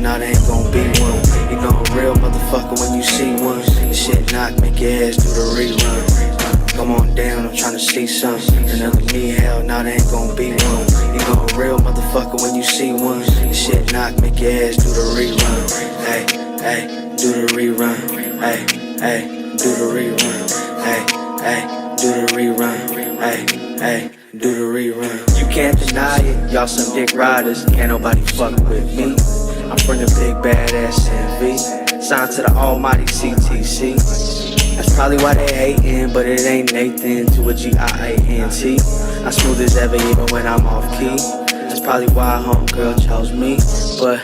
now there ain't gon' be one. You know a real motherfucker when you see one. This shit knock, make your ass do the rerun. Come on down, I'm tryna see something. Another me, hell, now there ain't gon' be one. You know a real motherfucker when you see one. This shit knock, make your ass do the rerun. Hey, hey, do the rerun. Hey, hey, do the rerun. Hey, hey, do the rerun. Hey, hey, do the rerun. You can't deny it, y'all some dick riders. Can't nobody fuck with me. I'm from the big badass NV. Signed to the almighty CTC. That's probably why they hatin', but it ain't Nathan to a G-I-A-N-T. I'm smooth as ever even when I'm off key. That's probably why homegirl chose me. But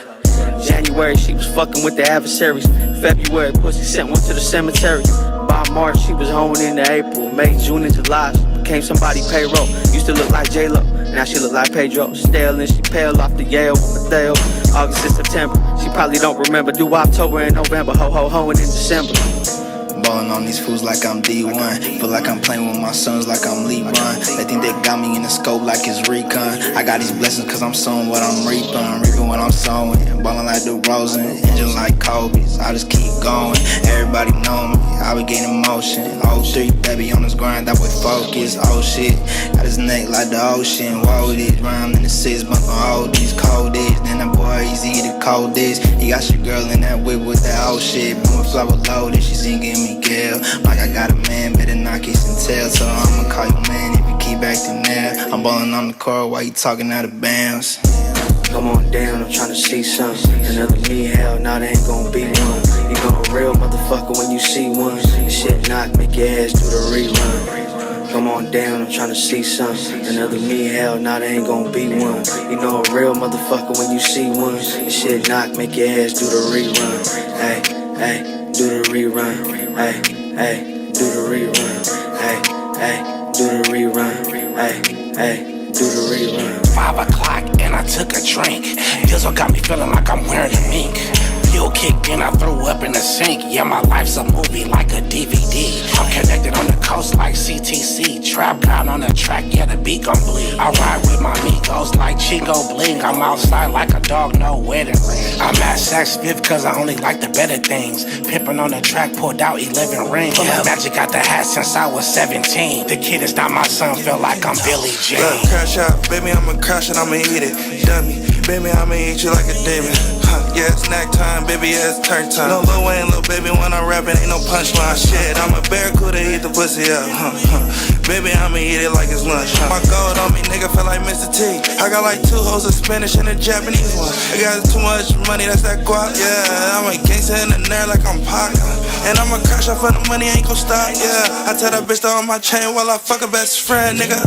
January she was fucking with the adversaries. February pussy sent one to the cemetery. By March she was hoeing into April. May, June, and July she became somebody payroll. Used to look like J-Lo, now she look like Pedro. Stale and she pale off the Yale with Mateo. August and September, she probably don't remember. Do October and November, ho-ho-hoing in December. Ballin' on these fools like I'm D1. Feel like I'm playing with my sons like I'm LeBron. They think they got me in the scope like it's recon. I got these blessings cause I'm sowing what I'm reaping. Reaping what I'm sowing. Ballin' like DeRozan, engine like Kobe's. I just keep going, everybody know me. I be getting motion. 03, baby on this grind, that boy focus. Oh shit, got his neck like the ocean. Whoa, this rhyme in the 6 month on all these cold days. Then that boy easy the cold days. He got your girl in that whip with that old shit. Boom, flower loaded, she singing me. Like I got a man, better not kiss and tell. So I'ma call you man if you keep acting there. I'm ballin' on the court while you talking out of bounds. Come on down, I'm tryna see something. Another me, hell, now there ain't gon' be one. You know a real motherfucker when you see one. This shit knock, make your ass do the rerun. Come on down, I'm tryna see something. Another me, hell, now there ain't gon' be one. You know a real motherfucker when you see one. This shit knock, make your ass do the rerun. Hey, hey, do the rerun. Hey, hey, do the rerun. Hey, hey, do the rerun. Hey, hey, do the rerun. 5 o'clock and I took a drink. This what got me feeling like I'm wearing a mink. Fuel kicked in, I threw up in the sink. Yeah, my life's a movie like a DVD. I'm connected on the coast like CTC. Trap God on the track, yeah, the beat gon' bleed. I ride with my amigos like Chico Bling. I'm outside like a dog, no wedding ring. I'm at Saks Fifth cause I only like the better things. Pimpin' on the track, pulled out 11 rings. Yeah. Magic got the hat since I was 17. The kid is not my son, feel like I'm Billy Jean. Look, crash out, baby, I'ma crash and I'ma eat it. Dummy, baby, I'ma eat you like a demon. Yeah, it's snack time, baby, yeah, it's turn time. No Lil Wayne, little baby, when I'm rapping, ain't no punchline. Shit, I'm a barracuda, eat the pussy up. Baby, I'ma eat it like it's lunch. My gold on me, nigga, feel like Mr. T. I got like 2 hoes of Spanish and a Japanese one. I got too much money, that's that guap. Yeah, I'm a gangster in the nerd like I'm Pac. And I'ma crash out for the money, ain't gon' stop. Yeah, I tell that bitch to on my chain while I fuck her best friend, nigga.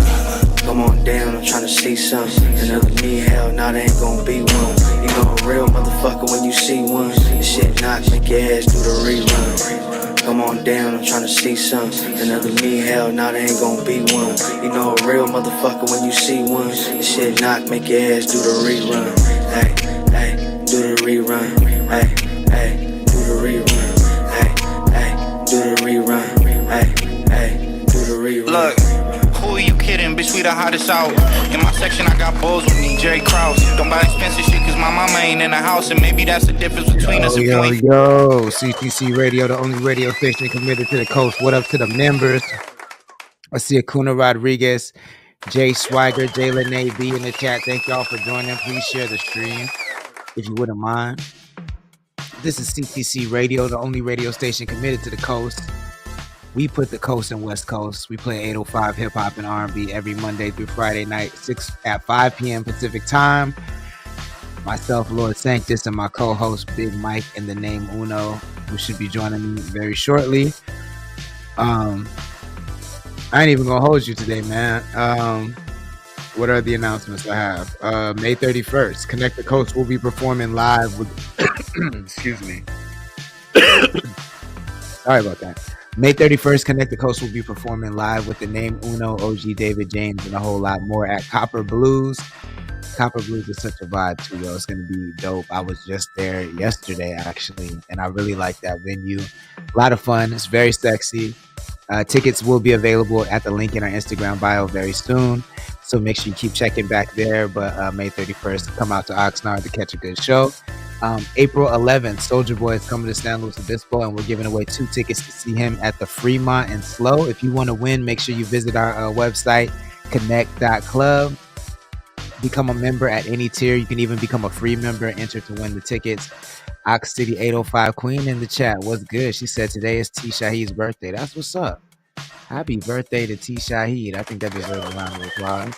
Come on down, I'm tryna see something. Another me, hell, now there ain't gon' be one. You know a real motherfucker when you see one. This shit knock, make your ass do the rerun. Come on down, I'm tryna see something. Another me, hell, now there ain't gon' be one. You know a real motherfucker when you see one. This shit knock, make your ass do the rerun. Hey, hey, do the rerun. Hey, hey, do the rerun. Hey, hey, do the rerun. Hey, hey, do the rerun. Look. Who are you kidding? Bitch, we the hottest out. In my section, I got bulls with me, Jerry Krause. Don't buy expensive shit, cause my mama ain't in the house. And maybe that's the difference between us. Yo, CTC Radio, the only radio station committed to the coast. What up to the members? I see Acuna Rodriguez, Jay Swagger, Jaylen A.B. in the chat. Thank y'all for joining. Please share the stream, if you wouldn't mind. This is CTC Radio, the only radio station committed to the coast. We put the coast and west coast. We play 805 hip hop and R&B every Monday through Friday night, 5 p.m. Pacific time. Myself, Lord Sanctus, and my co-host Big Mike and the name Uno, who should be joining me very shortly. I ain't even gonna hold you today, man. What are the announcements I have? May 31st, Connect the Coast will be performing live with. Excuse me. Sorry about that. May 31st, Connect the Coast will be performing live with the name Uno, OG David James, and a whole lot more at Copper Blues. Copper Blues is such a vibe too, yo. It's gonna be dope. I was just there yesterday, actually, and I really like that venue. A lot of fun. It's very sexy. Tickets will be available at the link in our Instagram bio very soon, so make sure you keep checking back there. But May 31st, come out to Oxnard to catch a good show. April 11th, Soldier Boy is coming to San Luis Obispo, and we're giving away 2 tickets to see him at the Fremont and Slow. If you want to win, make sure you visit our website, connect.club. Become a member at any tier. You can even become a free member and enter to win the tickets. Ox City 805 Queen in the chat. What's good? She said today is T. Shahid's birthday. That's what's up. Happy birthday to T. Shahid. I think that deserves a round of applause.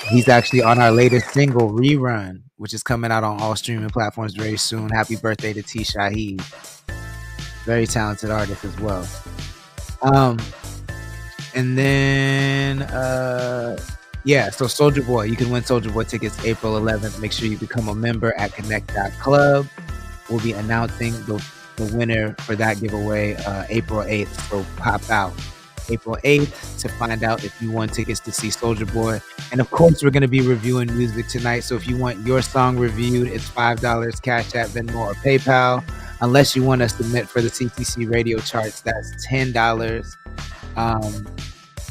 He's actually on our latest single, Rerun, which is coming out on all streaming platforms very soon. Happy birthday to T. Shahid. Very talented artist as well. And then, so Soldier Boy. You can win Soldier Boy tickets April 11th. Make sure you become a member at connect.club. We'll be announcing the winner for that giveaway April 8th. So pop out April 8th to find out if you won tickets to see Soldier Boy. And of course, we're going to be reviewing music tonight. So if you want your song reviewed, it's $5, Cash App, Venmo, or PayPal. Unless you want to submit for the CTC radio charts, that's $10.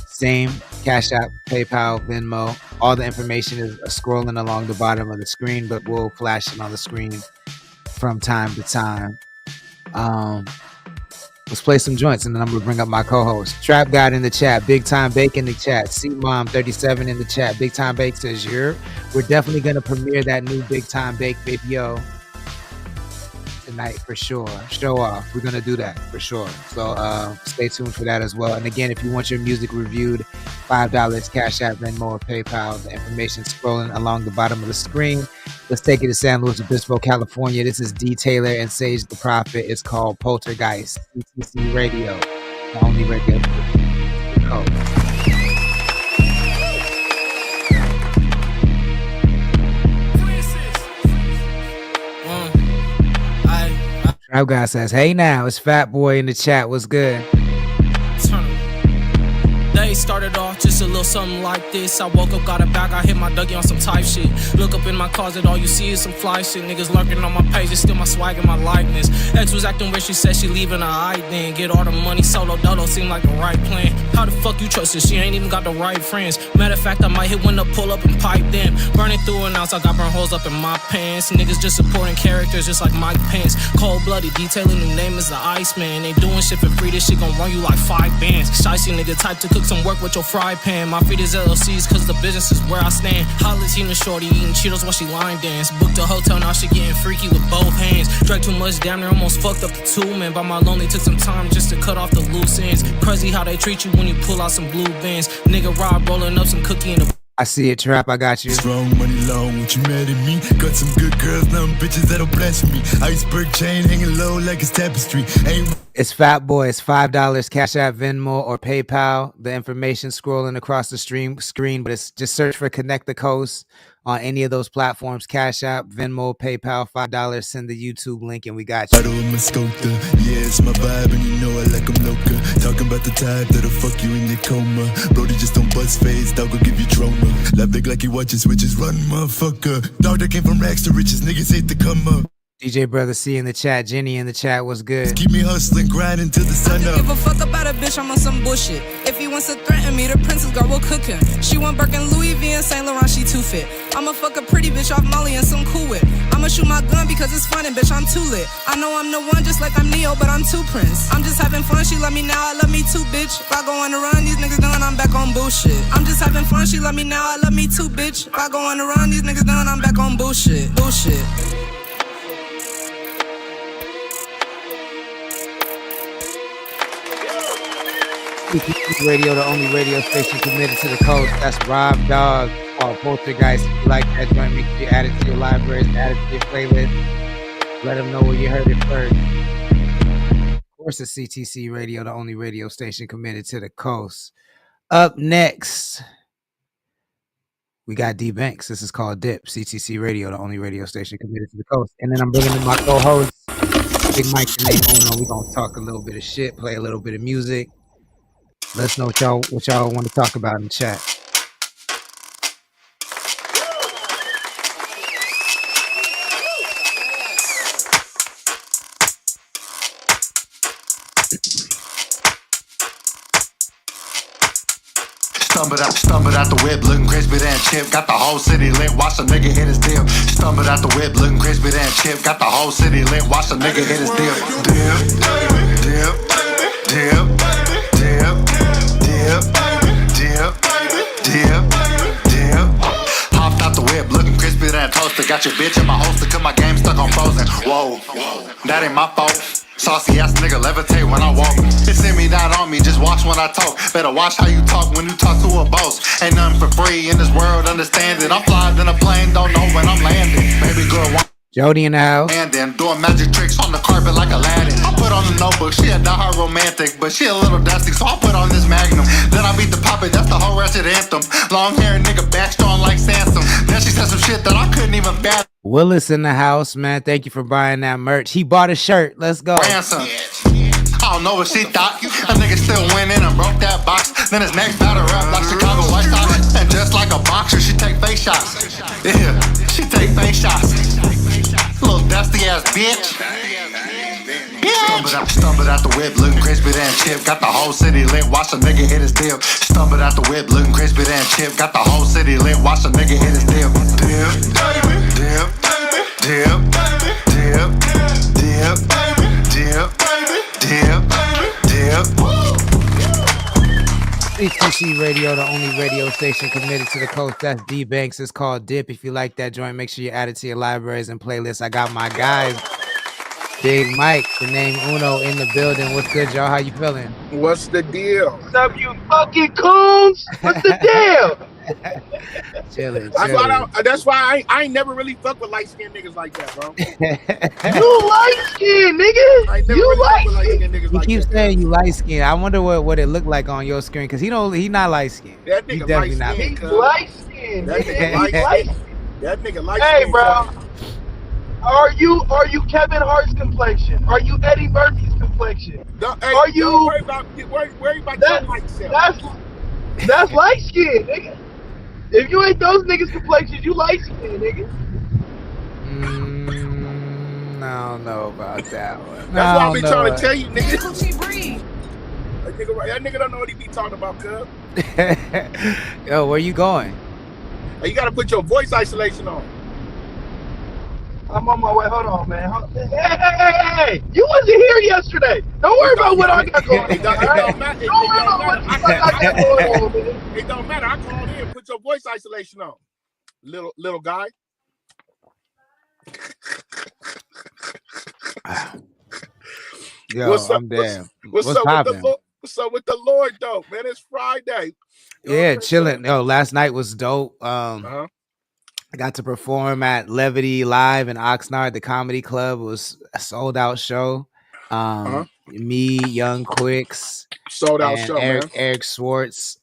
Same, Cash App, PayPal, Venmo. All the information is scrolling along the bottom of the screen, but we'll flash it on the screen from time to time. Let's play some joints, and then I'm going to bring up my co-host. Trap God in the chat. Big Time Bake in the chat. C-Mom37 in the chat. Big Time Bake says, we're definitely going to premiere that new Big Time Bake video tonight for sure. Show off. We're going to do that for sure. So stay tuned for that as well. And again, if you want your music reviewed, $5, Cash App, Venmo, or PayPal. The information scrolling along the bottom of the screen. Let's take it to San Luis Obispo, California. This is D. Taylor and Sage the Prophet. It's called Poltergeist. CTC Radio, the only radio. Trap Guy says, hey now, it's Fat Boy in the chat. What's good? Day started off just a little something like this. I woke up, got it back, I hit my Dougie on some type shit. Look up in my closet, all you see is some fly shit. Niggas lurking on my page, it's still my swag and my likeness. Ex was acting weird, she said she leaving her eye then. Get all the money, solo dolo, seem like the right plan. How the fuck you trust her? She ain't even got the right friends. Matter of fact, I might hit window, pull up and pipe them. Burning through an ounce, I got burn holes up in my pants. Niggas just supporting characters just like Mike Pence. Cold-blooded, detailing new name is the Iceman. They doing shit for free, this shit gon' run you like 5 bands. Shicey nigga type to cook some work with your fry pan. My feet is LLCs cause the business is where I stand. Holly's shorty eating Cheetos while she line dance. Booked a hotel, now she getting freaky with both hands. Drank too much, damn near almost fucked up the 2 man. By my lonely took some time just to cut off the loose ends. Crazy how they treat you when you pull out some blue bands. Nigga Rob rolling up some cookie in the I see it, Trap. I got you. Strong money long, what you mad at me? Got some good girls, now bitches that'll blaspheme me. Iceberg chain hanging low like it's tapestry. It's Fat Boy. It's $5, Cash App, Venmo, or PayPal. The information scrolling across the screen, but it's just search for Connect the Coast on any of those platforms. Cash App, Venmo, PayPal, $5. Send the YouTube link, and we got you. Yeah, it's my vibe, and you know I like them loca. Talking about the type that'll fuck you in your coma. Brody just don't bust face, dog will give you trauma. Love big like he watches switches, run motherfucker. Dog that came from rags to riches, niggas hate to come up. DJ Brother C in the chat, Jenny in the chat, what's good? Keep me hustling, grinding till the sun up. Give a fuck about a bitch, I'm on some bullshit. If he wants to threaten me, the princess girl will cook him. She want Birkin, Louis V, and Saint Laurent, she too fit. I'ma fuck a pretty bitch off Molly and some Cool Whip. I'ma shoot my gun because it's fun and bitch, I'm too lit. I know I'm the one just like I'm Neo, but I'm too Prince. I'm just having fun, she love me now, I love me too, bitch. If I go on the run, these niggas done, I'm back on bullshit. I'm just having fun, she love me now, I love me too, bitch. If I go on the run, these niggas done, I'm back on bullshit. Bullshit. Radio, the only radio station committed to the coast. That's Rob Dog called Poltergeist. If you like that joint, make sure you add it to your libraries, add it to your playlist. Let them know where you heard it first. Of course, it's CTC Radio, the only radio station committed to the coast. Up next, we got D Banks. This is called Dip. CTC Radio, the only radio station committed to the coast. And then I'm bringing in my co-host, Big Mike and Nate Ono. We're going to talk a little bit of shit, play a little bit of music. Let us know what y'all want to talk about in the chat. Stumbled out the whip, looking crispy than chip. Got the whole city lit, watch a nigga hit his dip. Stumbled out the whip, looking crispy than chip. Got the whole city lit, watch a nigga hit his dip. Dip, dip, dip, dip, dip, dip, dip, dip. Hopped out the whip, looking crispy than toaster. Got your bitch in my holster, cause my game stuck on frozen. Whoa, that ain't my fault. Saucy ass nigga levitate when I walk. It send me down on me, just watch when I talk. Better watch how you talk when you talk to a boss. Ain't nothing for free in this world, understand it. I'm flying in a plane, don't know when I'm landing. Baby girl want Jody in the house. and then doing magic tricks on the carpet like Aladdin. I put on the notebook, she a diehard romantic, but she a little dusty, so I put on this Magnum. Then I beat the puppet, that's the whole ratchet anthem. Long hair nigga back strong like Sansom. Then she said some shit that I couldn't even fathom. Willis in the house, man. Thank you for buying that merch. He bought a shirt. Let's go. Ransom. I don't know what she thought. A nigga still winning and broke that box. Then his next battle rap like Chicago White Sox. And just like a boxer, she take face shots. Yeah, she take face shots. Little dusty ass bitch. Stumbled out the whip, looking crispy than chip. Got the whole city lit, watch a nigga hit his dip. Stumbled out the whip, looking crispy than chip. Got the whole city lit, watch a nigga hit his dip. Dip, dip, dip, dip, dip, dip, dip, dip. CTC Radio, the only radio station committed to the coast. That's D Banks. It's called Dip. If you like that joint, make sure you add it to your libraries and playlists. I got my guys, Big Mike, the name Uno, in the building. What's good, y'all? How you feeling? What's the deal? What's up, you fucking coons? What's the deal? Chilling. That's why I ain't never really fuck with light-skinned niggas like that, bro. You light-skinned, nigga. You light-skinned. He keeps saying you light skinned. I wonder what it looked like on your screen, because he not light skinned. That nigga definitely not. He's light-skinned. That nigga light-skinned. That nigga light-skinned. Hey, bro. Are you Kevin Hart's complexion? Are you Eddie Murphy's complexion? Are you? Don't worry about your light self. That's light skin, nigga. If you ain't those niggas' complexions, you light skin, nigga. I don't know about that one. That's what I be trying to tell you, nigga. Breathe. That nigga don't know what he be talking about, cuz. Yo, where you going? Hey, you gotta put your voice isolation on. I'm on my way. Hold on, man. Hey! You wasn't here yesterday. Don't worry about what I got going on. It don't matter. Don't worry about what I got going on, man. It don't matter. I called in. Put your voice isolation on, little guy. Yo, I'm damn. What's up with the Lord, though, man? It's Friday. Yeah, chilling. Yo, last night was dope. I got to perform at Levity Live in Oxnard. The comedy club. It was a sold out show. Me, Young Quicks, sold out show, Eric Swartz.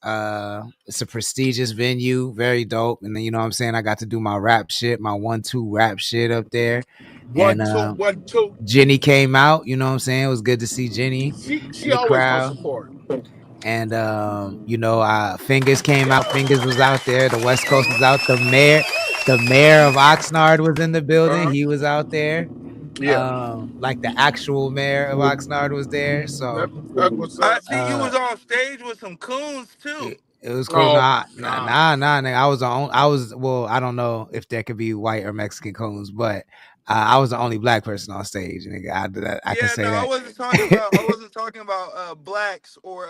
It's a prestigious venue, very dope. And then, you know what I'm saying, I got to do my rap shit, my 1-2 rap shit up there. One, two. Jenny came out, you know what I'm saying? It was good to see Jenny. She always comes support. And Fingers came out. Fingers was out there. The West Coast was out. The mayor of Oxnard was in the building. He was out there. Yeah. Like the actual mayor of Oxnard was there. So I see you was on stage with some coons too. It was cool. Nah, nigga. I don't know if there could be white or Mexican coons, but I was the only black person on stage, nigga. I can say that. I wasn't talking about blacks or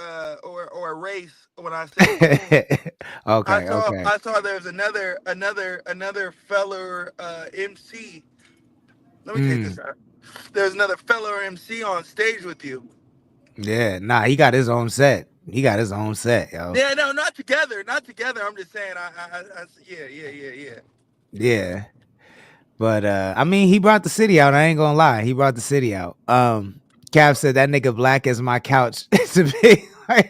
race when I said okay. I saw there's another feller MC. Let me take this out. There's another feller MC on stage with you. Yeah, nah, he got his own set. Yo. Yeah, no, not together. I'm just saying. Yeah. But I mean, he brought the city out. I ain't gonna lie, he brought the city out. Cav said that nigga black as my couch.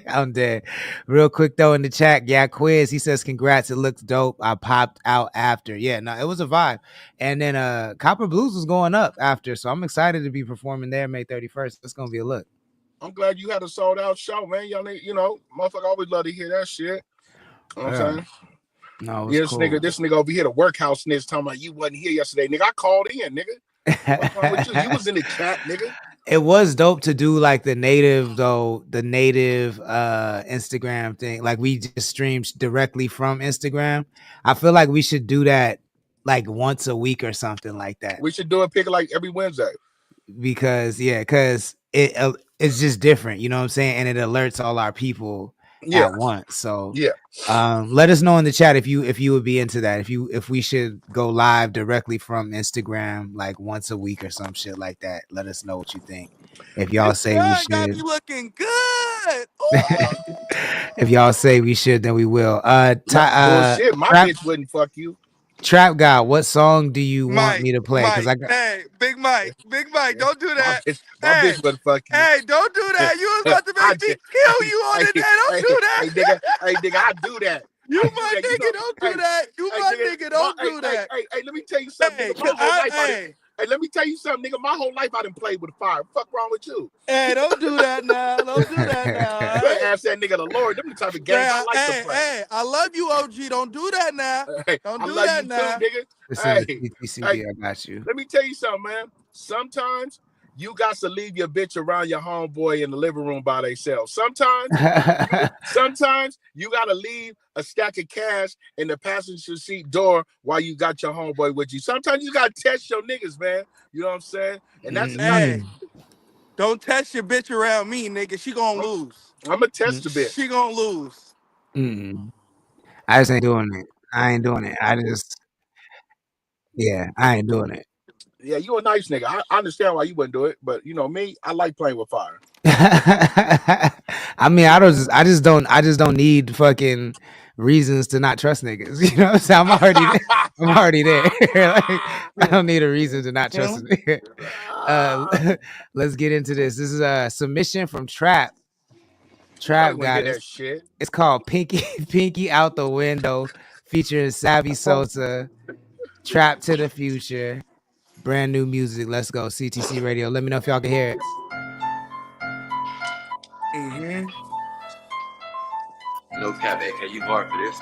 I'm dead. Real quick though, in the chat, yeah, quiz. He says, "Congrats, it looks dope. I popped out after." Yeah, no, it was a vibe. And then Copper Blues was going up after, so I'm excited to be performing there May 31st. It's gonna be a look. I'm glad you had a sold out show, man. Y'all need, motherfucker always love to hear that shit. You know what I'm saying? No, this nigga over here, the workhouse snitch, talking about you wasn't here yesterday, nigga. I called in, nigga. What's wrong with you? You was in the chat, nigga. It was dope to do like the native Instagram thing. Like we just streamed directly from Instagram. I feel like we should do that like once a week or something like that. We should do a pick like every Wednesday. Because it's just different, you know what I'm saying? And it alerts all our people at once. So let us know in the chat if you would be into that. If we should go live directly from Instagram like once a week or some shit like that. Let us know what you think. If y'all say we should, got me looking good. if y'all say we should, then we will. Bullshit, my bitch wouldn't fuck you. Trap God, what song do you want me to play? Because Big Mike, don't do that. My bitch would fuck you. Hey, don't do that. You was about to make me kill you on the day. Don't do that. Hey, nigga, I do that. You my nigga, don't do that. You my nigga, don't do that. Hey, let me tell you something. Hey, let me tell you something, nigga. My whole life I done played with fire. Fuck wrong with you? Hey, don't do that now. Don't do that now. Right? Ask that nigga the Lord. Them the type of games I like to play. Hey, I love you, OG. Don't do that now. Don't do that now. Too, nigga. I got you. Let me tell you something, man. Sometimes you got to leave your bitch around your homeboy in the living room by themselves. Sometimes you got to leave a stack of cash in the passenger seat door while you got your homeboy with you. Sometimes you got to test your niggas, man. You know what I'm saying? And that's don't test your bitch around me, nigga. She gonna lose. I'm going to test the bitch. She gonna lose. I just ain't doing it. I ain't doing it. I ain't doing it. Yeah, you a nice nigga. I understand why you wouldn't do it, but you know me, I like playing with fire. I mean, I just don't need fucking reasons to not trust niggas. You know what I'm saying? I'm already there. Like, I don't need a reason to not trust a nigga. Let's get into this. This is a submission from Trap God. It's called Pinky Out the Window, featuring Savvy Sosa. Trap to the Future. Brand new music. Let's go. CTC Radio. Let me know if y'all can hear it. No cap, AK, you hard for this.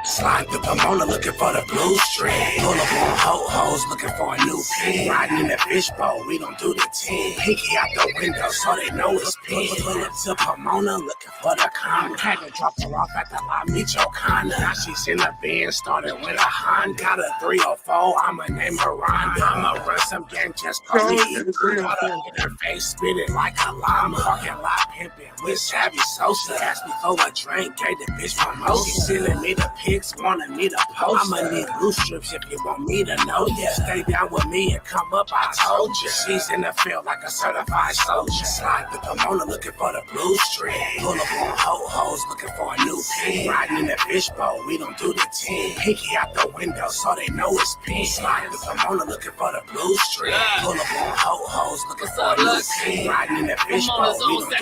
Slide through Pomona looking for the blue string. Pull up on ho-hos looking for a new pin. Riding in the fishbowl, we don't do the 10. Pinky out the window so they know it's pin. Pull up to Pomona looking for the comma. Had to drop her off at the La Micho Conda. Now she's in the band, started with a Honda. Got a 304, I'ma name her Rhonda. I'ma run some game, just call me Got her in her face, spit it like a llama. Parking lot pimping with Savvy Sosa. Asked me for a drink, gave the bitch promotion. Sending me the pics, wanted me to post. I'ma need loose strips if you want me to know ya. Stay down with me and come up, I told ya. She's in the field like a certified soldier. Slide through Pomona looking for the blue string. Pull up on ho-hos looking for a new pin. Riding in the fishbowl, we don't do the 10. Pinky out the window so they know it's pin. Slide through Pomona looking for the blue string. Pull up on ho-hos looking for a new pin. Riding in the fishbowl, we don't do the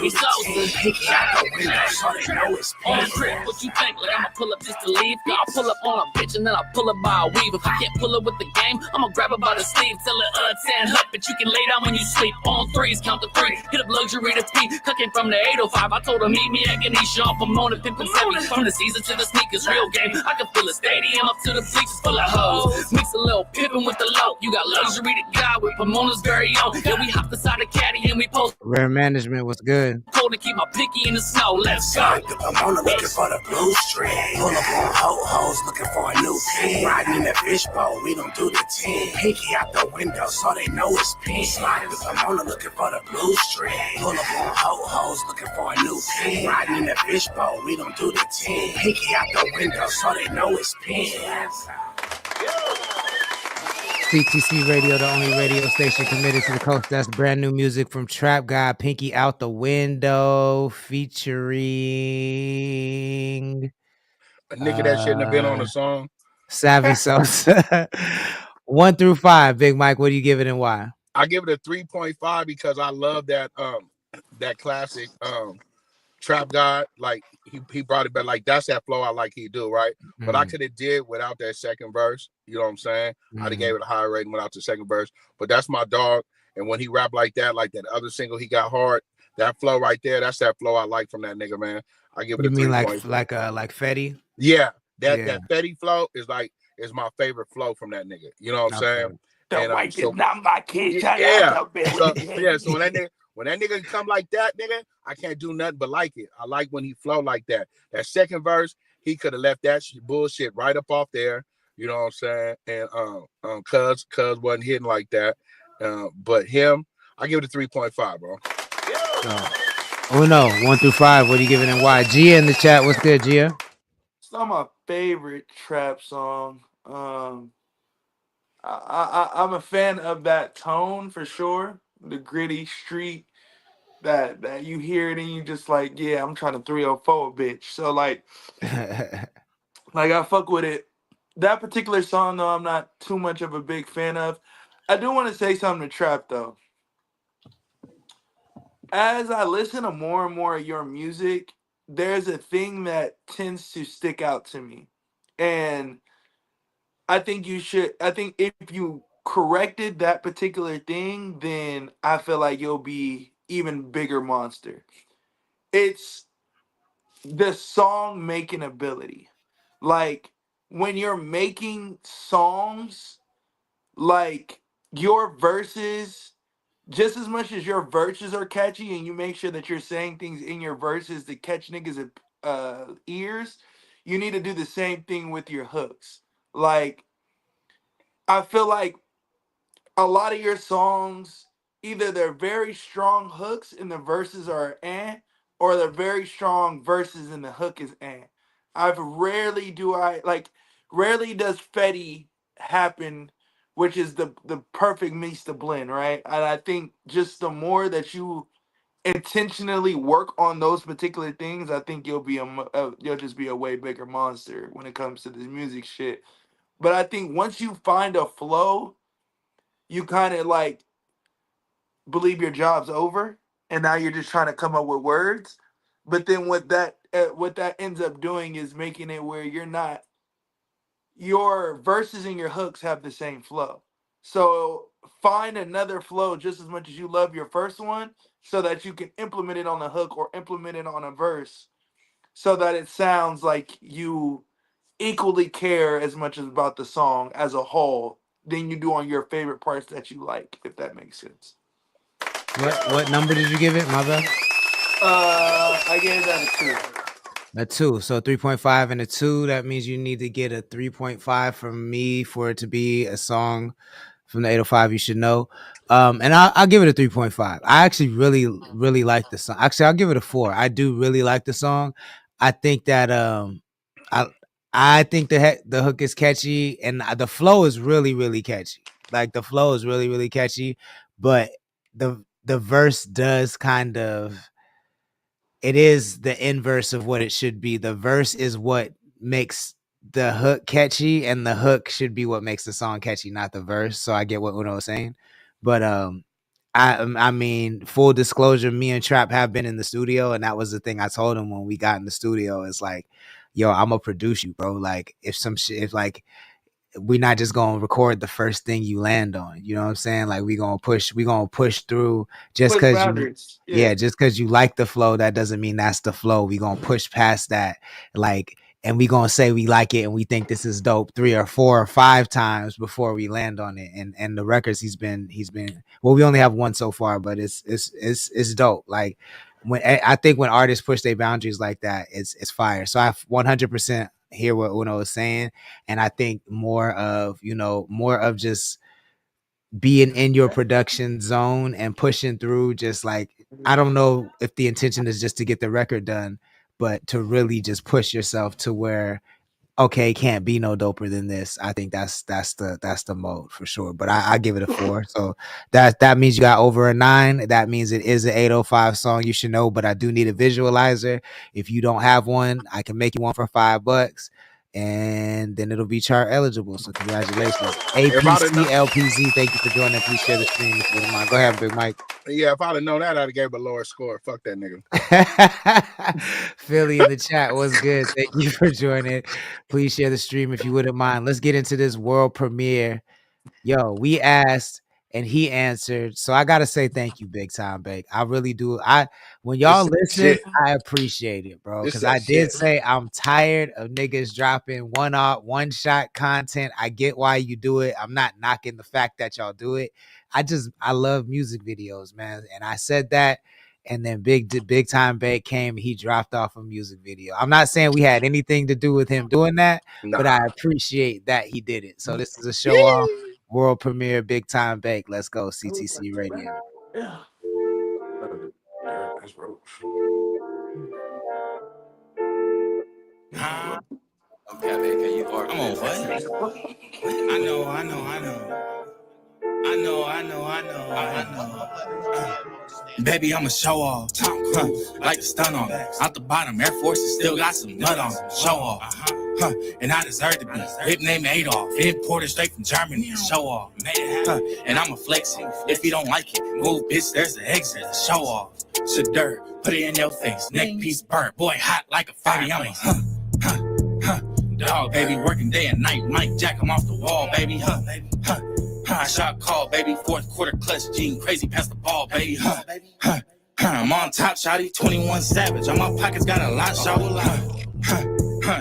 10. Pinky out the window so they know it's pin. What you think? Like I'ma pull up just to leave? I'll pull up on a bitch and then I'll pull up by a weave. If I can't pull up with the game, I'ma grab her by the sleeve. Tell her, stand up, but you can lay down when you sleep. On threes, count to 3. Hit up luxury to pee. Cooking from the 805. I told her, meet me at Ganesha. I'm Pomona, pimpin' Savvy. From the season to the sneakers, real game. I can fill a stadium up to the bleachers full of hoes. Mix a little pippin' with the low. You got luxury to God with Pomona's very own. Yeah, we hopped inside the caddy and we post. Rare management was good. Cold to keep my picky in the snow. Let's go. The Pomona looking for the blue string. Pull up on ho-hos looking for a new pin. Riding in the fishbowl, we don't do the 10. Pinky out the window so they know it's pin. Slide the Pomona looking for the blue string. Pull up on ho-hos looking for a new pin. Riding in the fishbowl, we don't do the 10. Pinky out the window so they know it's pin. CTC Radio, the only radio station committed to the coast. That's brand new music from Trap God, Pinky Out the Window, featuring a nigga that shouldn't have been on the song. Savvy Sosa. 1 through 5, Big Mike, what do you give it and why? I give it a 3.5 because I love that that classic Trap God. Like he brought it back. Like that's that flow I like he do, right? But I could have did without that second verse. You know what I'm saying? I'd have gave it a higher rating without the second verse. But that's my dog. And when he rap like that other single he got hard, that flow right there, that's that flow I like from that nigga, man. I give it. You mean like Fetty? Yeah, that Fetty flow is my favorite flow from that nigga. You know what I'm saying? And White so is not my kid. Shout yeah, out to so Billy. yeah, so when that nigga come like that, nigga, I can't do nothing but like it. I like when he flow like that. That second verse, he could have left that bullshit right up off there. You know what I'm saying? And cuz wasn't hitting like that. But him, I give it a 3.5, bro. Oh no, 1 through 5. What are you giving and why? Gia in the chat. What's good, Gia? It's not my favorite trap song. I'm a fan of that tone for sure. The gritty street that you hear it and you just like, yeah, I'm trying to 304 a bitch. So like I fuck with it. That particular song though, I'm not too much of a big fan of. I do want to say something to Trap though. As I listen to more and more of your music, there's a thing that tends to stick out to me. And I think if you corrected that particular thing, then I feel like you'll be even bigger monster. It's the song making ability. Like when you're making songs, like your verses, just as much as your verses are catchy and you make sure that you're saying things in your verses to catch niggas' ears, you need to do the same thing with your hooks. Like I feel like a lot of your songs, either they're very strong hooks and the verses are or they're very strong verses and the hook is I've rarely does Fetty happen, which is the perfect mix to blend, right? And I think just the more that you intentionally work on those particular things, I think you'll just be a way bigger monster when it comes to this music shit. But I think once you find a flow, you kind of like believe your job's over and now you're just trying to come up with words. But then what that ends up doing is making it where your verses and your hooks have the same flow. So find another flow just as much as you love your first one so that you can implement it on a hook or implement it on a verse so that it sounds like you equally care as much as about the song as a whole than you do on your favorite parts that you like, if that makes sense. What number did you give it, my bad? I gave that a 2. So 3.5 and a 2. That means you need to get a 3.5 from me for it to be a song from the 805 you should know. And I'll give it a 3.5. I actually really like the song. Actually, I'll give it a 4. I do really like the song. I think that I think the hook is catchy and the flow is really catchy. Like the flow is really catchy, but the verse does kind of, it is the inverse of what it should be. The verse is what makes the hook catchy, and the hook should be what makes the song catchy, not the verse. So I get what Uno was saying, but I mean, full disclosure, me and Trap have been in the studio, and that was the thing I told him when we got in the studio. It's like, yo, I'm gonna produce you, bro. Like if some shit, if like we're not just gonna record the first thing you land on. You know what I'm saying? Like we gonna push through just because you, yeah, just because you like the flow, that doesn't mean that's the flow. We gonna push past that, like, and we gonna say we like it and we think this is dope 3 or 4 or 5 times before we land on it. And the records he's been well, we only have one so far, but it's dope. Like when I think when artists push their boundaries like that, it's fire. So I 100% hear what Uno is saying, and I think more of just being in your production zone and pushing through. Just like, I don't know if the intention is just to get the record done, but to really just push yourself to where, okay, can't be no doper than this. I think that's the mode for sure. But I give it a 4. So that means you got over a 9. That means it is an 805 song you should know. But I do need a visualizer. If you don't have one, I can make you one for $5, and then it'll be chart eligible. So congratulations, APC LPZ. Thank you for joining. Please share the stream if you wouldn't mind. Go ahead, Big Mike. Yeah, if I'd have known that, I'd have gave him a lower score. Fuck that nigga. Philly in the chat was good. Thank you for joining. Please share the stream if you wouldn't mind. Let's get into this world premiere. Yo, we asked and he answered. So I gotta say thank you, Big Time Bake. I really do. When It's y'all that listen, shit. I appreciate it, bro. It's Because that I did shit. say I'm tired of niggas dropping one shot content. I get why you do it. I'm not knocking the fact that y'all do it. I love music videos, man. And I said that. And then Big Time Bake came. He dropped off a music video. I'm not saying we had anything to do with him doing that, but I Nah. appreciate that he did it. So this is a show off. Yeah. World premiere, Big Time Bake. Let's go, CTC Radio. Yeah. That's roach. Okay, man, can you hard for Come on, this? what? I know. Baby, I'm a show off. Like the stun on. Out the bottom, Air Forces still got some nut on. Show off. And I deserve to be. Hip name Adolf. Imported straight from Germany. Show off. And I'm a flex it. If you don't like it, move, bitch. There's the exit. Show off. Shadur, put it in your face. Neck piece burnt. Boy, hot like a fire. I'm a dog, baby. Working day and night. Mike Jack, I'm off the wall, baby. Shot call, baby. Fourth quarter clutch. Gene crazy past the ball, baby. I'm on top, shawty. 21 Savage. On my pockets got a lot, shawty.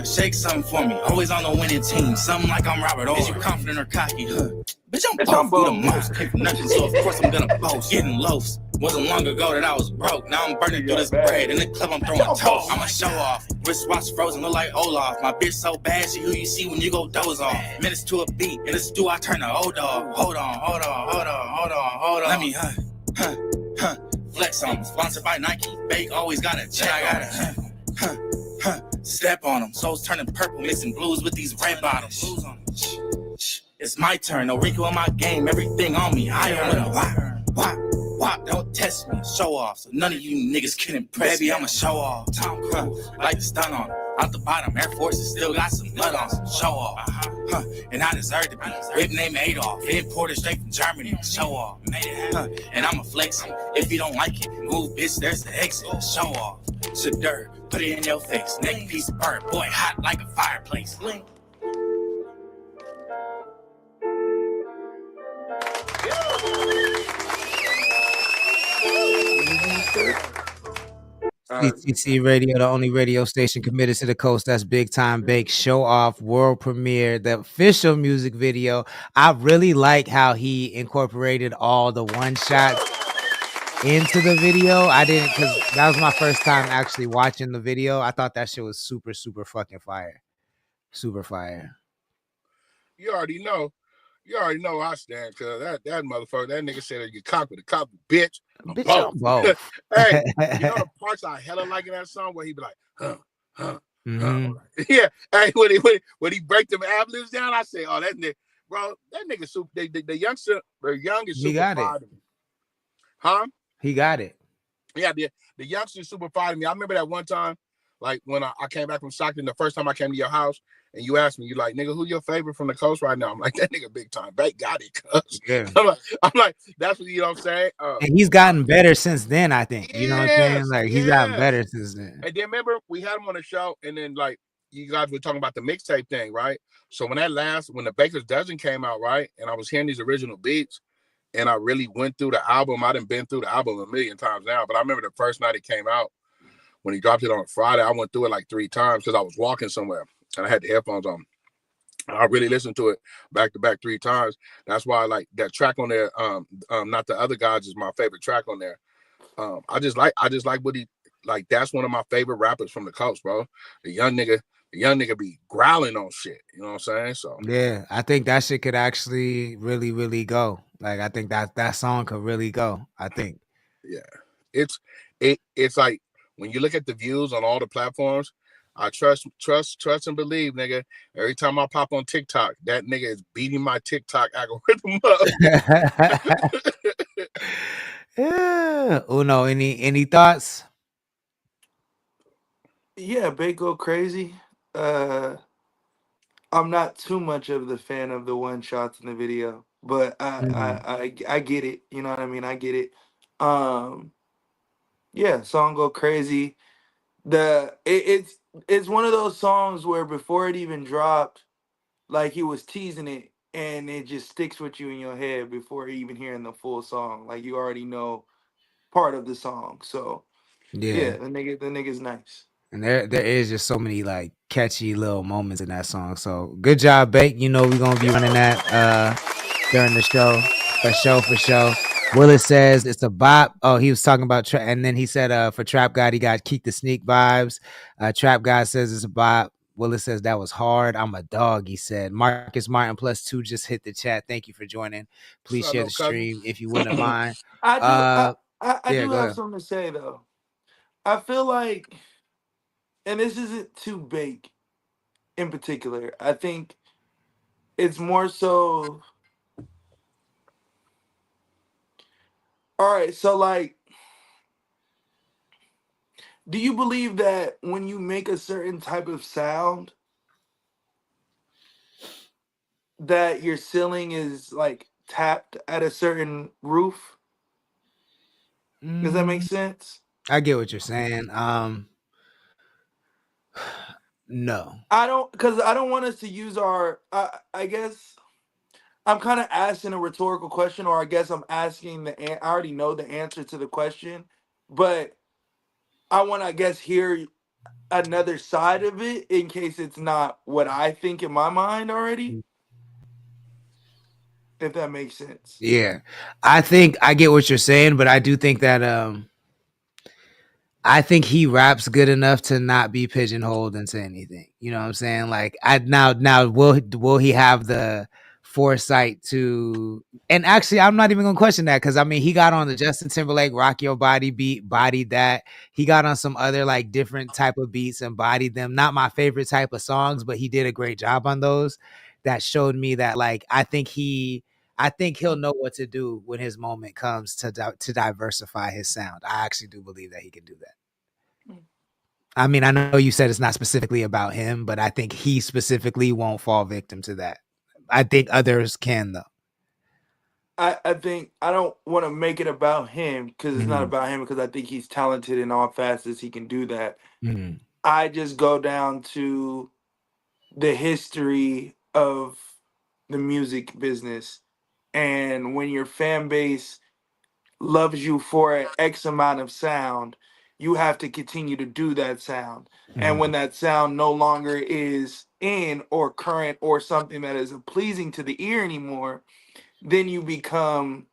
Shake something for me. Always on the winning team. Something like I'm Robert Orr. Is you confident or cocky? Bitch, I'm both. You the most. Came from nothing, so of course I'm gonna boast. Getting loafs. Wasn't long ago that I was broke. Now I'm burning through this bread. In the club, I'm throwing toast. I'm a show off. Wristwatch frozen, look like Olaf. My bitch so bad, she who you see when you go doze off. Minutes to a beat. In the stew, I turn to old dog. Hold on. Let me, flex on them. Sponsored by Nike. Bake always got a check. I gotta, step on them. Souls turning purple, mixing blues with these red bottoms. It's my turn. No wrinkle in my game. Everything on me. I am with a wop, don't test me. Show off, so none of you niggas can impress me. Baby, I'm a show off. Like the stun on. Out the bottom, Air Forces still got some nut on. Show off. And I deserve to be. Rip name Adolf. Imported straight from Germany. Show off. And I'm a flex it. If you don't like it, move, bitch. There's the exit. Show off. Shadur, put it in your face. Neck piece burnt. Boy, hot like a fireplace. CTC Radio, the only radio station committed to the coast. That's Big Time Bake Show Off World Premiere, the official music video. I really like how he incorporated all the one shots into the video. I didn't, because that was my first time actually watching the video. I thought that shit was super, super fucking fire. Super fire. You already know I stand, cause that motherfucker, that nigga said you cock with a cop, bitch. Bitch, I'm both. Hey, you know the parts I hella like in that song where he be like, yeah. Hey, when he break them ad libs down, I say, oh, that nigga, bro, that nigga super. The youngster, the young is super fire to me. Huh? He got it. Yeah, the youngster is super fire to me. I remember that one time, like when I came back from Stockton, the first time I came to your house. And you asked me, you like, nigga, who your favorite from the coast right now? I'm like, that nigga Big Time Bake got it, cuz. Yeah. I'm like, that's what, you know what I'm saying? And he's gotten better since then, I think. You know what I'm saying? Like, he's gotten better since then. And then remember, we had him on the show, and then, like, you guys were talking about the mixtape thing, right? So when the Baker's Dozen came out, right, and I was hearing these original beats, and I really went through the album. I done been through the album a million times now, but I remember the first night it came out, when he dropped it on Friday, I went through it like 3 times because I was walking somewhere, and I had the headphones on. I really listened to it back to back 3 times. That's why I like that track on there. Not the Other Gods is my favorite track on there. I just like what he like. That's one of my favorite rappers from the coast, bro. The young nigga be growling on shit. You know what I'm saying? So yeah, I think that shit could actually really, really go. Like, I think that song could really go. I think. Yeah, it's like when you look at the views on all the platforms. I trust and believe, nigga. Every time I pop on TikTok, that nigga is beating my TikTok algorithm up. Yeah. Uno, any thoughts? Yeah, Bake go crazy. I'm not too much of the fan of the one shots in the video, but I get it. You know what I mean? I get it. Yeah, song go crazy. It's one of those songs where before it even dropped, like he was teasing it and it just sticks with you in your head before even hearing the full song. Like you already know part of the song. So yeah, Yeah. the nigga's nice. And there is just so many like catchy little moments in that song. So good job, Bake. You know we're gonna be running that during the show. For show. Willis says it's a bop. Oh, he was talking about and then he said for Trap God he got Keep the Sneak vibes. Trap God says it's a bop. Willis says that was hard. I'm a dog, he said. Marcus Martin +2 just hit the chat. Thank you for joining. Please share the stream if you wouldn't mind. I do I Yeah, do go have ahead. something to say though. I feel like, and this isn't too big in particular. I think it's more so. All right, so like, do you believe that when you make a certain type of sound, that your ceiling is like tapped at a certain roof? Does that make sense? I get what you're saying. No. Because I don't want us to use our. I guess I'm kind of asking a rhetorical question, or I guess I'm asking I already know the answer to the question, but I want to, I guess, hear another side of it in case it's not what I think in my mind already. If that makes sense. Yeah. I think I get what you're saying, but I do think that I think he raps good enough to not be pigeonholed into anything. You know what I'm saying? Like I now will he have the foresight to, and actually I'm not even gonna question that because I mean he got on the Justin Timberlake Rock Your Body beat, bodied that. He got on some other like different type of beats and bodied them. Not my favorite type of songs, but he did a great job on those. That showed me that like I think he'll know what to do when his moment comes to diversify his sound. I actually do believe that he can do that. I mean, I know you said it's not specifically about him, but I think he specifically won't fall victim to that. I think others can though. I think I don't want to make it about him because it's not about him because I think he's talented in all facets. He can do that. Mm-hmm. I just go down to the history of the music business, and when your fan base loves you for an X amount of sound, you have to continue to do that sound. And when that sound no longer is in or current or something that is pleasing to the ear anymore, then you become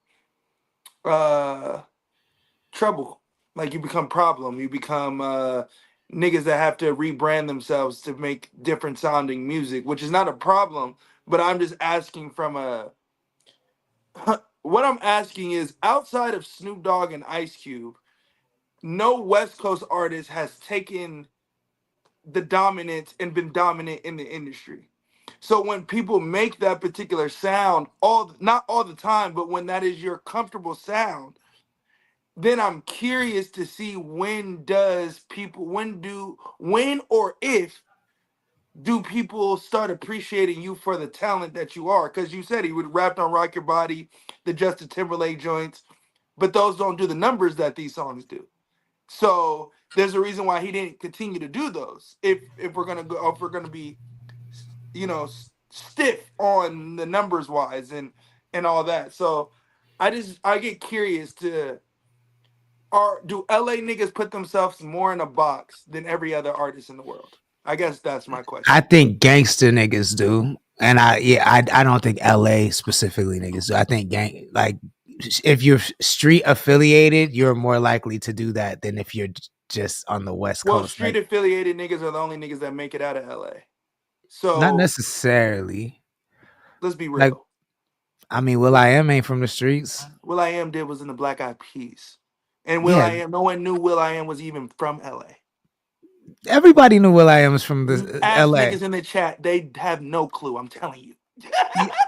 trouble. Like you become problem. You become niggas that have to rebrand themselves to make different sounding music, which is not a problem, but I'm just asking from a what I'm asking is outside of Snoop Dogg and Ice Cube, no West Coast artist has taken the dominance and been dominant in the industry. So when people make that particular sound, not all the time, but when that is your comfortable sound, then I'm curious to see when or if do people start appreciating you for the talent that you are? Because you said he would rap on Rock Your Body, the Justin Timberlake joints, but those don't do the numbers that these songs do. So there's a reason why he didn't continue to do those. If we're gonna be, stiff on the numbers wise and all that. So I get curious do LA niggas put themselves more in a box than every other artist in the world? I guess that's my question. I think gangster niggas do, and I don't think LA specifically niggas do. I think if you're street affiliated, you're more likely to do that than if you're just on the West Coast. Street affiliated niggas are the only niggas that make it out of LA. So not necessarily. Let's be real. Like, I mean, will.i.am ain't from the streets. will.i.am was in the Black Eyed Peas, and will.i.am, no one knew will.i.am was even from LA. Everybody knew will.i.am was from the Ask LA. Niggas in the chat, they have no clue. I'm telling you.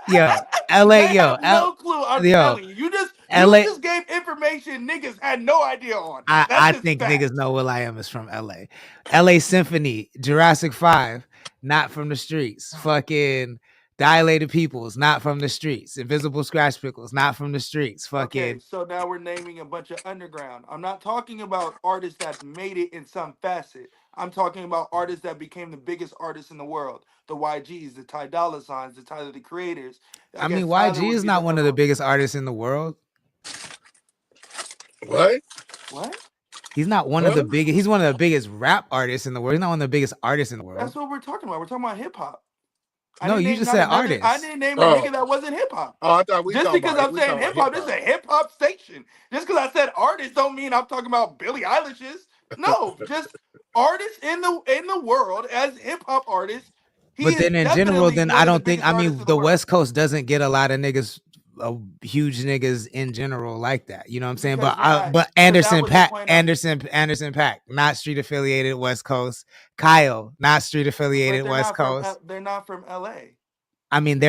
Yo, LA, no clue. I'm telling you. You just gave information niggas had no idea on. I think niggas know will.i.am is from LA. LA Symphony, Jurassic 5, not from the streets. Fucking Dilated Peoples, not from the streets. Invisible Scratch Pickles, not from the streets. Okay, Fucking. so now we're naming a bunch of underground. I'm not talking about artists that made it in some facet. I'm talking about artists that became the biggest artists in the world. The YGs, the Ty Dolla Signs, the Tyler the Creators. I mean, guess Tyler YG would is be not the one of the biggest artists in the world. What? What? He's not one of the biggest. He's one of the biggest rap artists in the world. He's not one of the biggest artists in the world. That's what we're talking about. We're talking about hip hop. No, you just said artist. I didn't name a nigga that wasn't hip hop. Oh, I thought we just talking because about, I'm saying hip hop, this is a hip hop station. Just because I said artist don't mean I'm talking about Billie Eilish's. No, just artists in the world as hip hop artists. But then in general, then I don't think. I mean, the West Coast doesn't get a lot of niggas, huge niggas in general like that. You know what I'm saying? But Anderson Paak, not street affiliated West Coast. Kyle, not street affiliated West Coast. They're not from LA. I mean,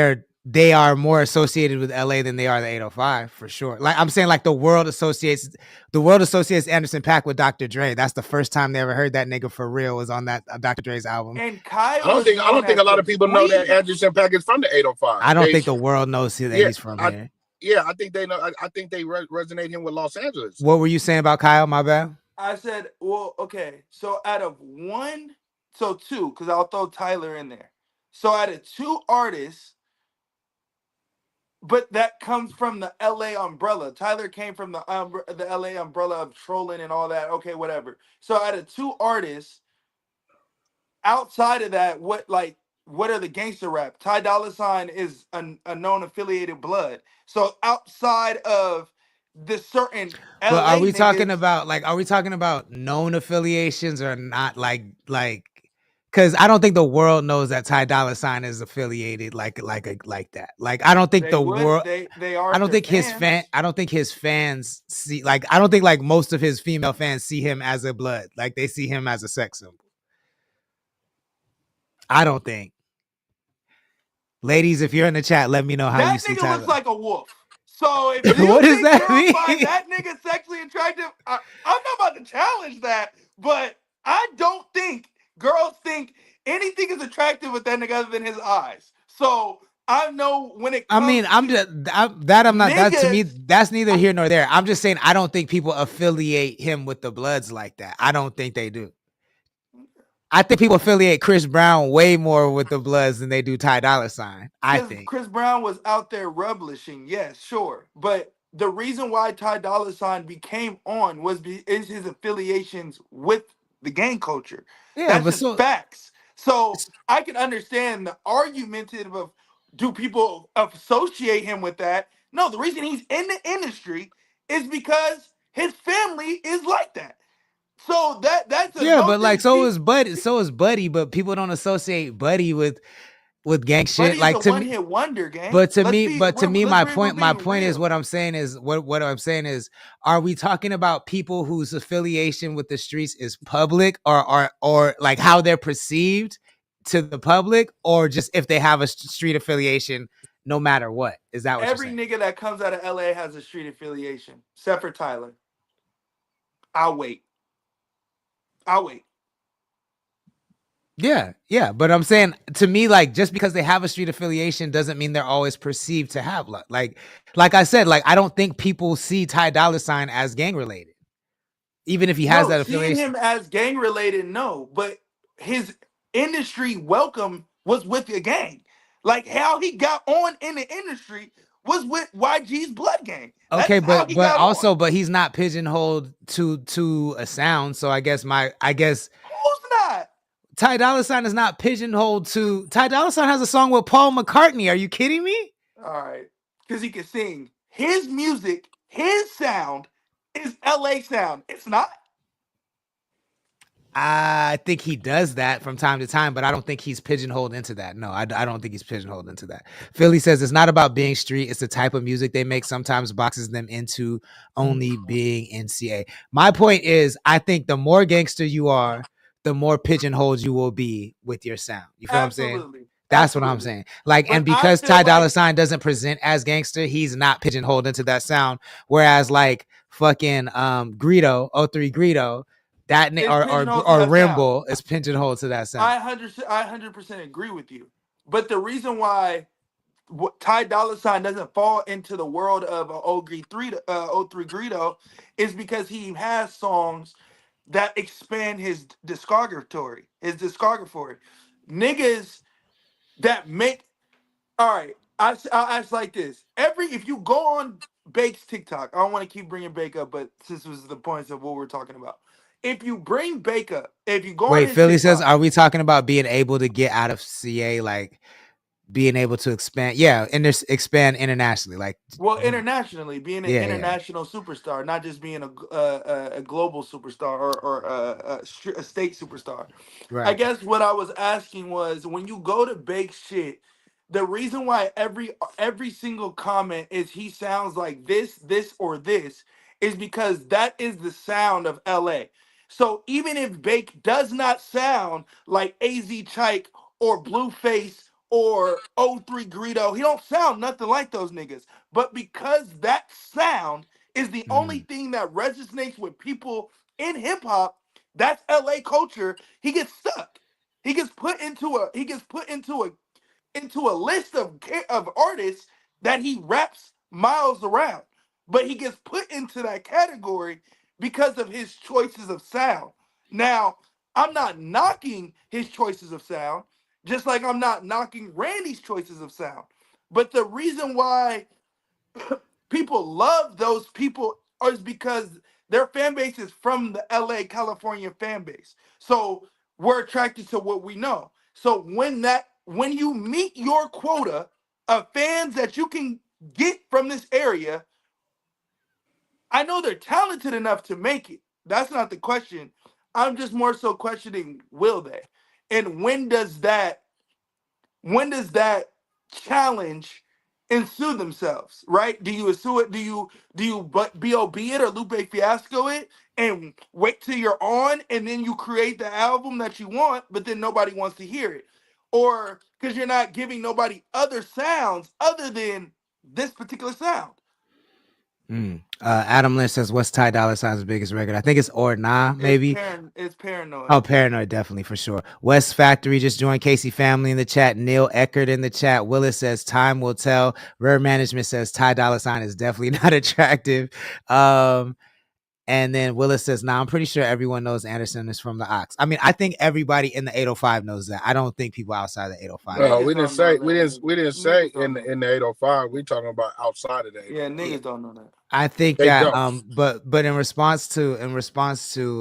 they are more associated with LA than they are the 805 for sure. Like I'm saying, like the world associates Anderson Paak with Dr. Dre. That's the first time they ever heard that nigga for real was on that Dr. Dre's album. And Kyle, I don't think a lot of people know that Anderson Paak is from the 805. I don't think the world knows that he's from here. Yeah, I think they know. I think they resonate him with Los Angeles. What were you saying about Kyle? My bad. I said, well, okay. So out of two, because I'll throw Tyler in there. So out of two artists. But that comes from the LA umbrella. Tyler came from the LA umbrella of trolling and all that. Okay, whatever. So out of two artists, outside of that, what are the gangster rap? Ty Dolla Sign is a known affiliated blood. So outside of the certain LA but are we niggas, talking about known affiliations or not like because I don't think the world knows that Ty Dolla Sign is affiliated like that. Like I don't think world they are. I don't think fans. I don't think his fans see I don't think like most of his female fans see him as a blood. Like they see him as a sex symbol. I don't think. Ladies, if you're in the chat, let me know how you see Tyler. That nigga looks like a wolf. So if you what does think that mean? Find that nigga sexually attractive, I'm not about to challenge that, but I don't think girls think anything is attractive with that nigga other than his eyes. So I know when it comes to me, that's neither here nor there. I'm just saying I don't think people affiliate him with the Bloods like that. I don't think they do. I think people affiliate Chris Brown way more with the Bloods than they do Ty Dolla Sign. I think Chris Brown was out there rublishing, yes, sure. But the reason why Ty Dolla Sign became on is his affiliations with the gang culture. Yeah, that's just facts. So I can understand the argumentative of do people associate him with that? No, the reason he's in the industry is because his family is like that. So that's but like so is Buddy, but people don't associate Buddy with gang shit. Buddy's like a to one-hit wonder, gang. But to me, my point is what I'm saying is what I'm saying is, are we talking about people whose affiliation with the streets is public, or like how they're perceived to the public, or just if they have a street affiliation, no matter what? Is that what every nigga that comes out of LA has a street affiliation, except for Tyler? I'll wait. Yeah, but I'm saying to me, like just because they have a street affiliation doesn't mean they're always perceived to have like I said, like I don't think people see Ty Dolla Sign as gang related, even if he has that affiliation. Seeing him as gang related, no, but his industry welcome was with the gang. Like how he got on in the industry was with YG's Blood Gang. Okay, but he's not pigeonholed to a sound. So I guess who's not? Ty Dolla Sign is not pigeonholed to. Ty Dolla Sign has a song with Paul McCartney. Are you kidding me? All right, because he can sing. His music, his sound is LA sound. It's not. I think he does that from time to time, but I don't think he's pigeonholed into that. No, I don't think he's pigeonholed into that. Philly says it's not about being street. It's the type of music they make sometimes boxes them into only being NCA. My point is, I think the more gangster you are, the more pigeonholed you will be with your sound. You feel what I'm saying? That's what I'm saying. Like, but and because Ty Dolla Sign doesn't present as gangster, he's not pigeonholed into that sound. Whereas like fucking Greedo, 03 Greedo, that or Rimble is pigeonholed to that sound. I 100% agree with you. But the reason why Ty Dolla $ign doesn't fall into the world of O3 Greedo is because he has songs that expand his discography. Niggas that make all right. I'll ask like this: if you go on Bake's TikTok, I don't want to keep bringing Bake up, but since was the points of what we're talking about, if you bring Bake up, if you go on Wait, his Philly says, TikTok, are we talking about being able to get out of CA, like being able to expand? Yeah, and expand internationally, like well, internationally, being an yeah. international superstar, not just being a global superstar or a state superstar. I Right. guess what I was asking was when you go to Bake shit, the reason why every single comment is he sounds like this, or this is because that is the sound of LA. So even if Bake does not sound like AZ Chike or Blueface or O3 Greedo, he don't sound nothing like those niggas. But because that sound is the only thing that resonates with people in hip hop, that's LA culture. He gets stuck. He gets put into a list of artists that he raps miles around, but he gets put into that category because of his choices of sound. Now, I'm not knocking his choices of sound, just like I'm not knocking Randy's choices of sound. But the reason why people love those people is because their fan base is from the LA, California fan base. So we're attracted to what we know. So when you meet your quota of fans that you can get from this area, I know they're talented enough to make it. That's not the question. I'm just more so questioning, will they? And when does that challenge ensue themselves, right? Do you ensue it? Do you but B.O.B. it or Lupe Fiasco it and wait till you're on and then you create the album that you want, but then nobody wants to hear it? Or because you're not giving nobody other sounds other than this particular sound. Adam Lynch says, what's Ty Dolla $ign's biggest record? I think it's Or Nah, maybe. It's Paranoid. Oh, Paranoid, definitely, for sure. West Factory just joined. Casey Family in the chat. Neil Eckert in the chat. Willis says, time will tell. Rare Management says, Ty Dolla $ign is definitely not attractive. And then Willis says, nah, I'm pretty sure everyone knows Anderson is from the Ox. I mean, I think everybody in the 805 knows that. I don't think people outside the 805. No, we didn't say in the 805. We talking about outside of the 805. Yeah, niggas don't know that. I think They that don't. but in response to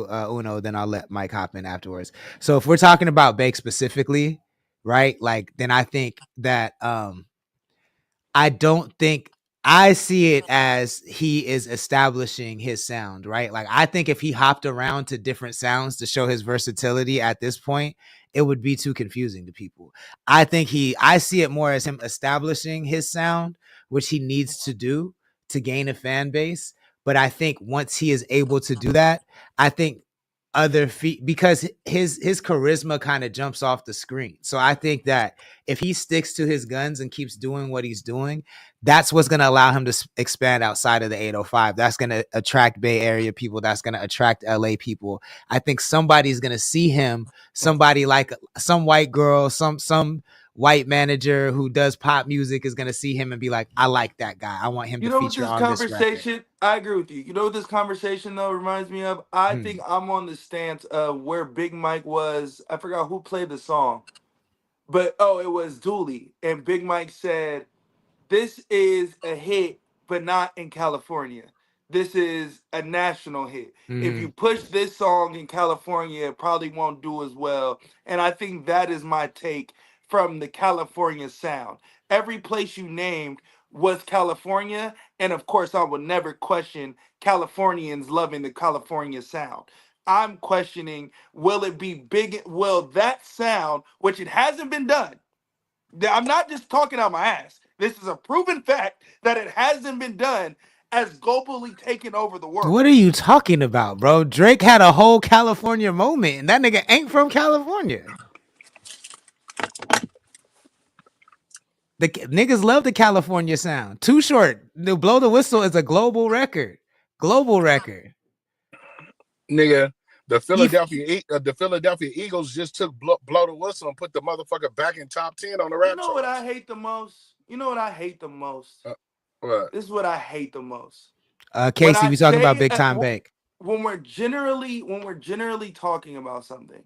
Uno, then I'll let Mike hop in afterwards. So if we're talking about Bake specifically, right? Like, then I think that I don't think I see it as he is establishing his sound, right? Like, I think if he hopped around to different sounds to show his versatility at this point, it would be too confusing to people. I see it more as him establishing his sound, which he needs to do to gain a fan base. But I think once he is able to do that, I think because his charisma kind of jumps off the screen. So I think that if he sticks to his guns and keeps doing what he's doing, that's what's going to allow him to expand outside of the 805. That's going to attract Bay Area people. That's going to attract LA people. I think somebody's going to see him, somebody like some white girl, some white manager who does pop music is going to see him and be like, I like that guy. I want him to feature on this record. I agree with you. You know what this conversation though reminds me of? I think I'm on the stance of where Big Mike was. I forgot who played the song, but it was Dooley, and Big Mike said, "This is a hit, but not in California. This is a national hit. If you push this song in California, it probably won't do as well." And I think that is my take from the California sound. Every place you named was California, and of course, I would never question Californians loving the California sound. I'm questioning, will it be big? Will that sound, which it hasn't been done, I'm not just talking out my ass. This is a proven fact that it hasn't been done, as globally taken over the world. What are you talking about, bro? Drake had a whole California moment, and that nigga ain't from California. The niggas love the California sound. Too Short, the Blow the Whistle is a global record. Global record. Nigga, the Philadelphia Eagles just took Blow the Whistle and put the motherfucker back in top 10 on the rap You know chart. what I hate the most? You know what I hate the most? What? This is what I hate the most. Casey, we talking about Big Time Bank. When we're generally talking about something.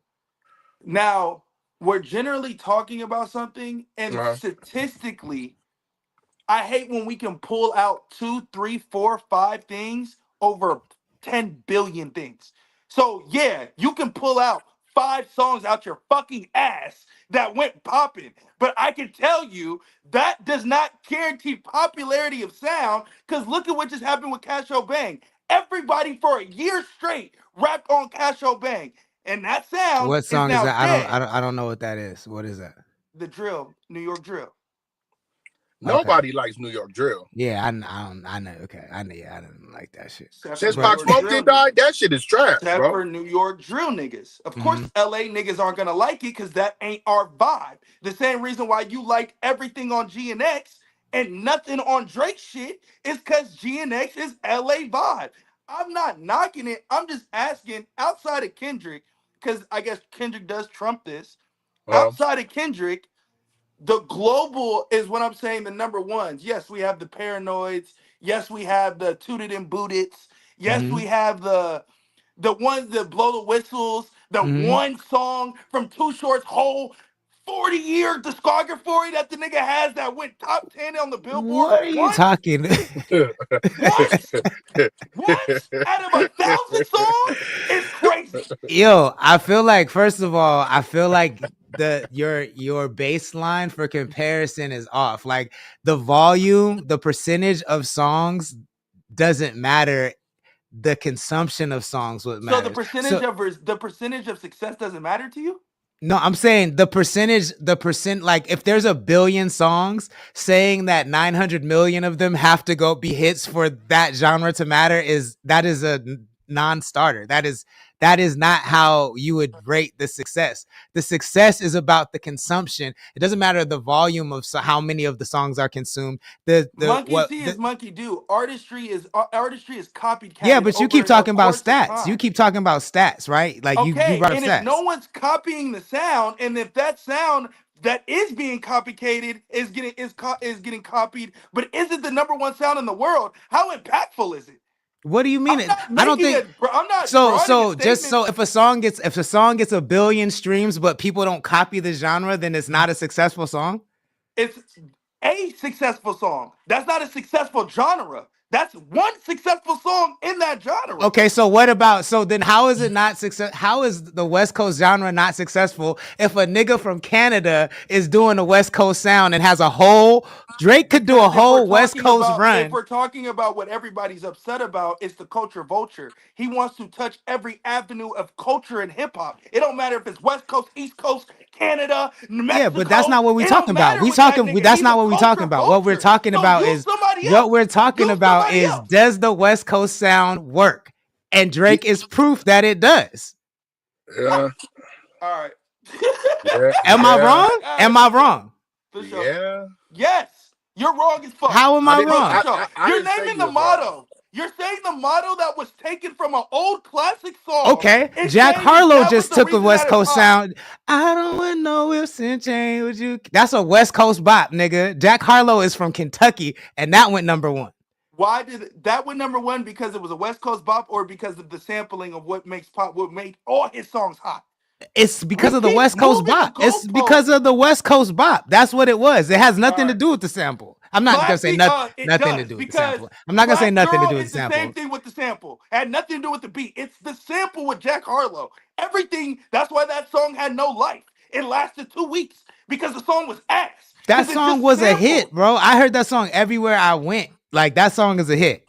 Now, we're generally talking about something, and statistically, I hate when we can pull out 2, 3, 4, 5 things over 10 billion things. So yeah, you can pull out 5 songs out your fucking ass that went popping, but I can tell you that does not guarantee popularity of sound. Because look at what just happened with Cash O Bang. Everybody for a year straight rapped on Cash O Bang, and that sound What song is is now that? dead. I don't know what that is. What is that? The drill, New York drill. Nobody likes New York drill. Yeah, I know. Okay, I didn't like that shit. Since Pop Smoke died, that shit is trash, Except bro. for New York drill niggas. Of course, LA niggas aren't gonna like it because that ain't our vibe. The same reason why you like everything on GNX and nothing on Drake shit is because GNX is LA vibe. I'm not knocking it. I'm just asking, outside of Kendrick, because I guess Kendrick does trump this. Outside of Kendrick, the global is what I'm saying, the number ones. Yes, we have the Paranoids. Yes, we have the Tooted and Booted. Yes, we have the ones that blow the whistles. The one song from Too Short's whole 40-year discography that the nigga has that went top 10 on the Billboard. What are you talking? Once out of 1,000 songs is crazy. Yo, I feel like, first of all, your baseline for comparison is off. Like the volume, the percentage of songs doesn't matter. The consumption of songs would matter. So the percentage of success doesn't matter to you? No, I'm saying the percent, like if there's 1 billion songs, saying that 900 million of them have to be hits for that genre to matter is a non-starter. That is not how you would rate the success. The success is about the consumption. It doesn't matter the volume of how many of the songs are consumed. Monkey see is monkey do. Artistry is copied. Yeah, but you keep talking about stats. You keep talking about stats, right? Like you brought up and stats. If no one's copying the sound, and if that sound that is being copied is getting copied, but isn't the number one sound in the world, how impactful is it? What do you mean? I don't think I'm not. So if a song gets 1 billion streams, but people don't copy the genre, then it's not a successful song. It's a successful song. That's not a successful genre. That's one successful song in that genre. Okay, so then how is it not success? How is the West Coast genre not successful if a nigga from Canada is doing a West Coast sound and has a whole Drake could do a whole West Coast run? If we're talking about what everybody's upset about, it's the culture vulture. He wants to touch every avenue of culture and hip hop. It don't matter if it's West Coast, East Coast, Canada, Mexico. Yeah, but that's not what we're talking about. That's not what we're talking about. What we're talking about is does the West Coast sound work? And Drake is proof that it does. Yeah. All right. Am I wrong? Am I wrong? For sure. Yeah. Yes. You're wrong as fuck. How am I wrong? You're naming the motto. You're saying the motto that was taken from an old classic song. Okay, Jack Harlow just took a West Coast sound. I don't want no whips and chains with you. That's a West Coast bop, nigga. Jack Harlow is from Kentucky, and that went number one. Why did that went number one? Because it was a West Coast bop, or because of the sampling of what made all his songs hot? It's because of the West Coast bop. It's because of the West Coast bop. That's what it was. It has nothing to do with the sample. I'm not going to say nothing to do with the sample. I'm not going to say nothing to do with the sample. Same thing with the sample. It had nothing to do with the beat. It's the sample with Jack Harlow. Everything. That's why that song had no life. It lasted 2 weeks because the song was ass. That song was a hit, bro. I heard that song everywhere I went. Like, that song is a hit.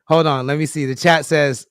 Hold on, let me see. The chat says,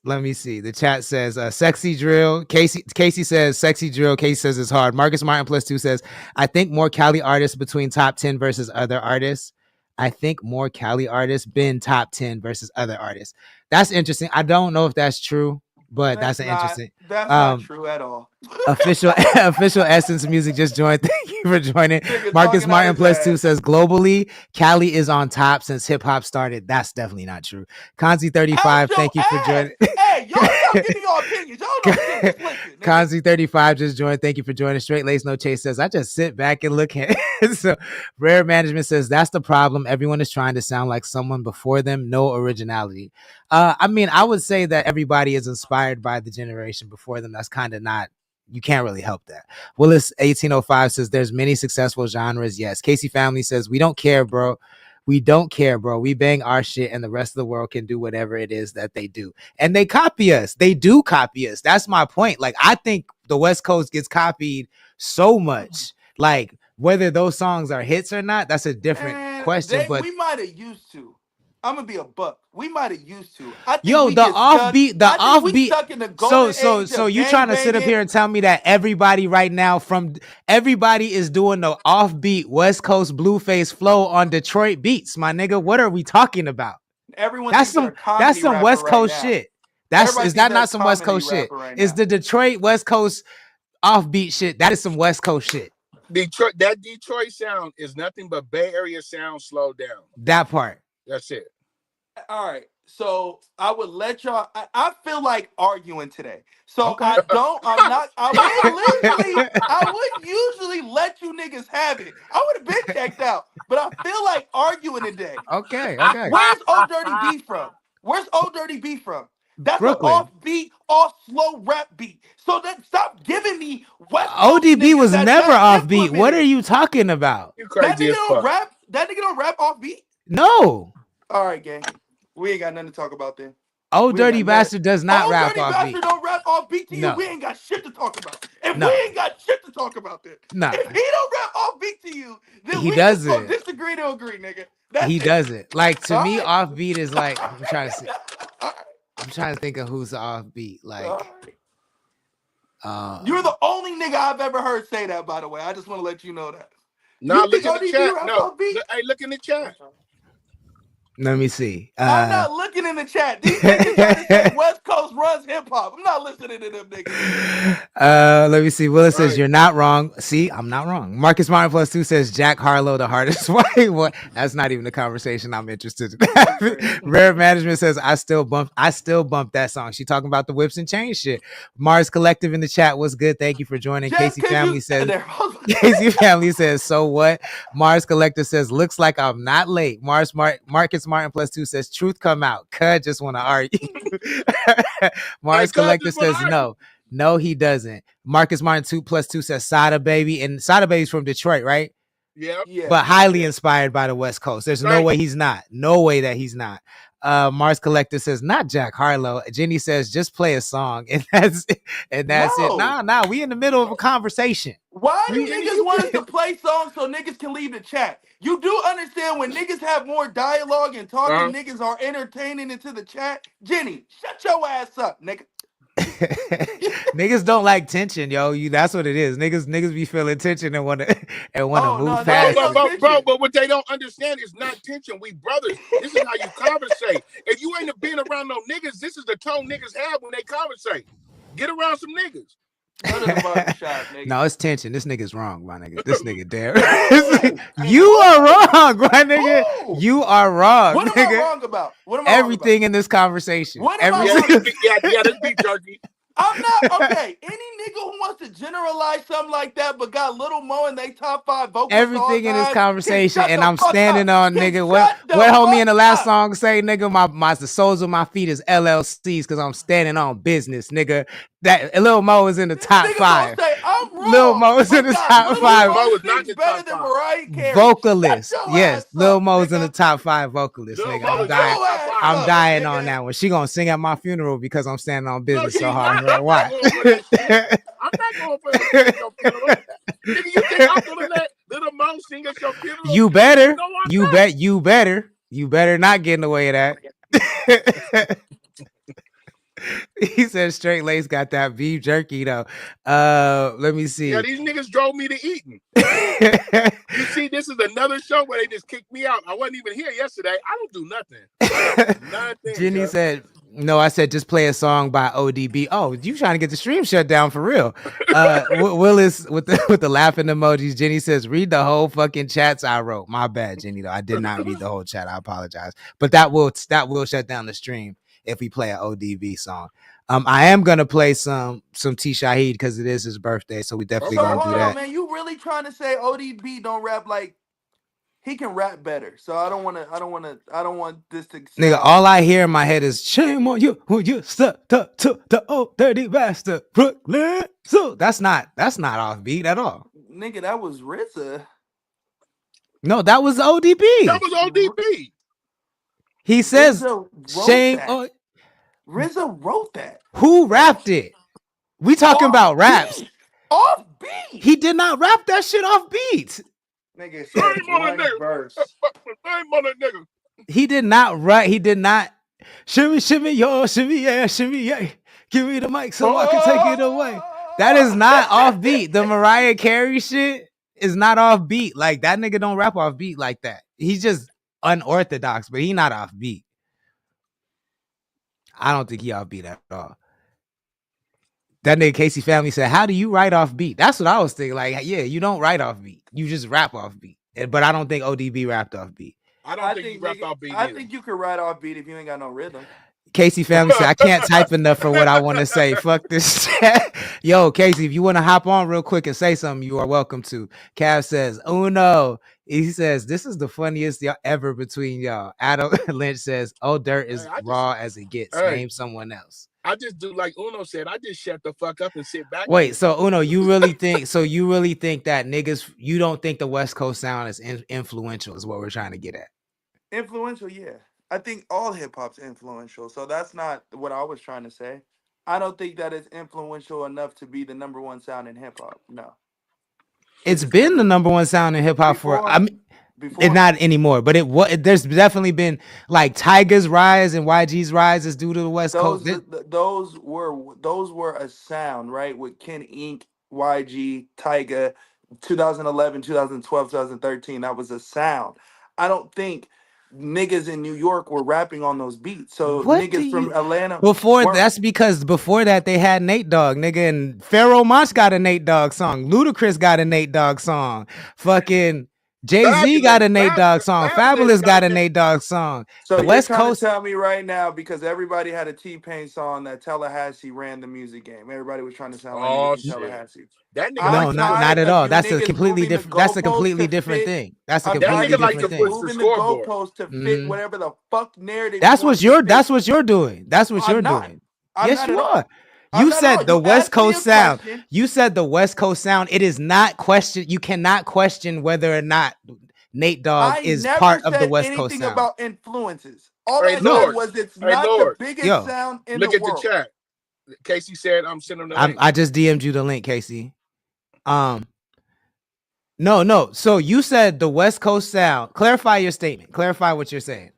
sexy drill. Casey says sexy drill. Casey says it's hard. Marcus Martin +2 says, I think more Cali artists between top 10 versus other artists. I think more Cali artists been top 10 versus other artists. That's interesting. I don't know if that's true, but that's interesting. That's not true at all. Official Essence Music just joined. Thank you for joining. Nigga Marcus talking Martin out plus his 2 ass. says globally, Cali is on top since hip hop started. That's definitely not true. Conzi 35, Out thank you your for ass. joining. Hey, y'all stop giving your opinions. Y'all know shit. Just listen. Nigga. Conzi 35 just joined. Thank you for joining. Straight Lace No Chase says, I just sit back and look at it. So Rare Management says, that's the problem. Everyone is trying to sound like someone before them. No originality. I mean, I would say that everybody is inspired by the generation before them. That's kind of not, you can't really help that. Willis 1805 says, there's many successful genres. Yes. Casey Family says, we don't care, bro. We don't care, bro. We bang our shit and the rest of the world can do whatever it is that they do. And they copy us. They do copy us. That's my point. Like, I think the West Coast gets copied so much. Like, whether those songs are hits or not, that's a different question. But we might have used to. I'm gonna be a buck. We might have used to. I think yo, we the get offbeat, stuck, we stuck in the golden age so of you trying to sit up here and tell me that everybody right now everybody is doing the offbeat West Coast Blueface flow on Detroit beats, my nigga? What are we talking about? Everyone That's thinks that's some West Coast shit. Is that not some West Coast shit? Is the Detroit West Coast offbeat shit? That is some West Coast shit. That Detroit sound is nothing but Bay Area sound slowed down. That part. That's it. All right. So I would let y'all. I feel like arguing today. So I would usually let you niggas have it. I would have been checked out, but I feel like arguing today. Okay. Where's Old Dirty B from? Where's Old Dirty B from? That's Brooklyn. An offbeat, off slow rap beat. So then stop giving me West Coast ODB was never offbeat. implemented. What are you talking about? That nigga don't rap. That nigga don't rap offbeat. No. All right, gang. We ain't got nothing to talk about then. Old Dirty Bastard does not rap offbeat. Old Dirty Bastard don't rap offbeat to you. No. We ain't got shit to talk about. And we ain't got shit to talk about then. Nah. If he don't rap offbeat to you, then he we doesn't. just gonna disagree to agree, nigga. He doesn't. Like, to me, offbeat is like, I'm trying to think of who's offbeat. Like, you're the only nigga I've ever heard say that, by the way. I just want to let you know that. No, look in the chat. No. Hey, look in the chat. Let me see. I'm not looking in the chat. These niggas trying to say West Coast runs hip hop. I'm not listening to them niggas. Let me see. Willis says, you're not wrong. See, I'm not wrong. Marcus Martin plus 2 says Jack Harlow the hardest white. What? That's not even the conversation I'm interested in. Rare Management says, I still bump that song. She talking about the whips and chains shit. Mars Collective in the chat was good. Thank you for joining. Casey Family says, so what? Mars Collective says, looks like I'm not late. Marcus Martin plus 2 says, truth come out. Cud just want to argue. Mars Collector says, no, he doesn't. Marcus Martin 2 plus 2 says Sada Baby, and Sada Baby's from Detroit, right? Yeah. But highly inspired by the West Coast. There's no way he's not. No way that he's not. Mars Collector says, not Jack Harlow. Jenny says, just play a song, and that's it. Nah, we in the middle of a conversation. Why do niggas want us to play songs so niggas can leave the chat? You do understand when niggas have more dialogue and talking, niggas are entertaining into the chat? Jenny, shut your ass up, nigga. Niggas don't like tension, yo. That's what it is. Niggas be feeling tension and want to move past. But what they don't understand is not tension. We brothers. This is how you conversate. If you ain't been around no niggas, this is the tone niggas have when they conversate. Get around some niggas. No, it's tension. This nigga's wrong, my nigga. This nigga damn. You are wrong, my nigga. You are wrong. What am I wrong about? Everything in this conversation. What am I wrong about? Yeah, this beat jerky. I'm not okay. Any nigga who wants to generalize something like that, but got Little Mo in they top 5 vocals. Everything in this conversation, and I'm standing on, nigga. What homie in the last song say, nigga? The soles of my feet is LLCs because I'm standing on business, nigga. That Lil Mo is in the top 5. Lil Mo is in the top 5. Mo is not the top 5. Vocalist, yes. Lil Mo is in the top 5 vocalists, nigga. I'm dying on that one. She gonna sing at my funeral because I'm standing on business so hard. Why? I'm not going for your funeral. Nigga, you think I'm gonna let Little Mo sing at your funeral? You better. You better not get in the way of that. He said Straight Lace got that beef jerky though. Let me see. Yeah, these niggas drove me to eating. You see, this is another show where they just kicked me out. I wasn't even here yesterday. I don't do nothing. Jenny said, No, I said just play a song by ODB. Oh, you trying to get the stream shut down for real? Willis with the laughing emojis. Jenny says, "Read the whole fucking chats I wrote." My bad, Jenny. Though I did not read the whole chat. I apologize. But that will shut down the stream if we play an ODB song. I am gonna play some T Shaheed because it is his birthday, so we definitely gonna do that. Man, you really trying to say ODB don't rap like he can rap better? So I don't want this to. Nigga, all I hear in my head is "Shame on you when you stuck to the old dirty bastard Brooklyn." So that's not offbeat at all. Nigga, that was RZA. No, that was ODB. That was ODB. He says, "Shame on." RZA wrote that. Who rapped it? We talking about raps. Off beat. He did not rap that shit off beat. Nigga said one verse. Shame on that nigga. He did not write. He did not. Shimmy, shimmy, yo, shimmy, yeah, shimmy, yeah. Give me the mic so I can take it away. That is not off beat. The Mariah Carey shit is not off beat. Like that nigga don't rap off beat like that. He's just unorthodox, but he not off beat. I don't think he off beat at all. That nigga Casey Family said, "How do you write off beat?" That's what I was thinking. Like, yeah, you don't write off beat. You just rap off beat. But I don't think ODB rapped off beat. I don't think he rapped off beat. I think you could write off beat if you ain't got no rhythm. Casey Family said, "I can't type enough for what I want to say. Fuck this chat." Yo, Casey, if you want to hop on real quick and say something, you are welcome to. Cav says, "Uno." He says, "This is the funniest y'all ever between y'all." Adam Lynch says, "Oh, Dirt is raw as it gets." Name someone else. I just do like Uno said. I just shut the fuck up and sit back. Wait, so Uno, you really think that niggas? You don't think the West Coast sound is influential? Is what we're trying to get at? Influential, yeah. I think all hip hop's influential. So that's not what I was trying to say. I don't think that it's influential enough to be the number one sound in hip hop. No. It's been the number one sound in hip hop for. I mean, it's not anymore, but there's definitely been like Tyga's rise and YG's rise is due to the West Coast. Those were a sound, right? With Ken Inc., YG, Tyga, 2011, 2012, 2013. That was a sound. I don't think niggas in New York were rapping on those beats. So niggas from Atlanta that's because before that they had Nate Dogg, nigga, and Pharoah Monch got a Nate Dogg song. Ludacris got a Nate Dogg song. Fucking Jay-Z got a Nate Dogg song. Fabulous got a Nate Dogg song. So the West Coast tell me right now, because everybody had a T-Pain song that Tallahassee ran the music game. Everybody was trying to sound like Tallahassee. That nigga no, not at all. That's a completely different. That's a completely different thing. That's a completely different thing. Moving the goalpost to fit whatever the fuck narrative. That's what you're doing. That's what you're doing. Yes, you are. You said the West Coast sound. You said the West Coast sound. It is not question. You cannot question whether or not Nate Dogg is part of the West Coast sound. I never said anything about influences. All I said was it's not the biggest sound in the world. Look at the chat. Casey said, "I'm sending the link." I just DM'd you the link, Casey. No. So you said the West Coast sound. Clarify your statement. Clarify what you're saying.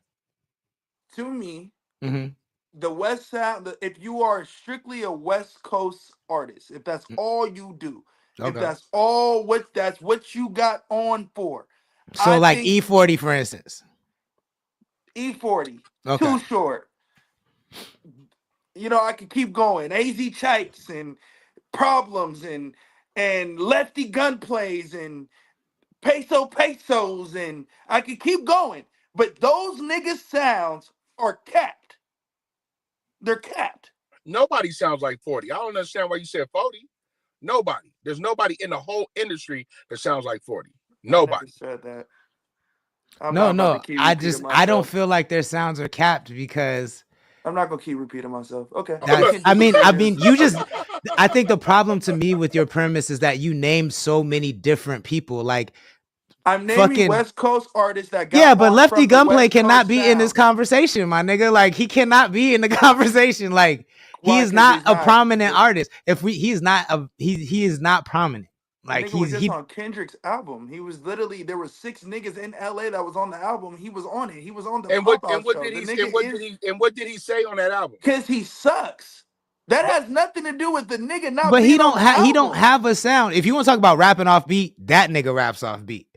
To me, the West sound. If you are strictly a West Coast artist, if that's all you do, if that's what you got on for. So like E40, for instance. E40. Too Short. You know, I could keep going. AZ Chikes and Problems and Lefty Gunplays and Pesos, and I could keep going. But those niggas' sounds are capped. They're capped. Nobody sounds like 40. I don't understand why you said 40. Nobody. There's nobody in the whole industry that sounds like 40. Nobody said that. No. I don't feel like their sounds are capped because I'm not gonna keep repeating myself. Okay. I mean, you just. I think the problem to me with your premise is that you named so many different people. Like I'm naming West Coast artists that got. Yeah, but Lefty Gunplay cannot be in this conversation, my nigga. Like he cannot be in the conversation. Like he is not a prominent artist. He is not prominent. Like he was just on Kendrick's album. He was literally there were 6 niggas in LA that was on the album. He was on it. He was on the. And what did he say on that album? Because he sucks. That has nothing to do with the nigga not. But he don't have a sound. If you want to talk about rapping off beat, that nigga raps off beat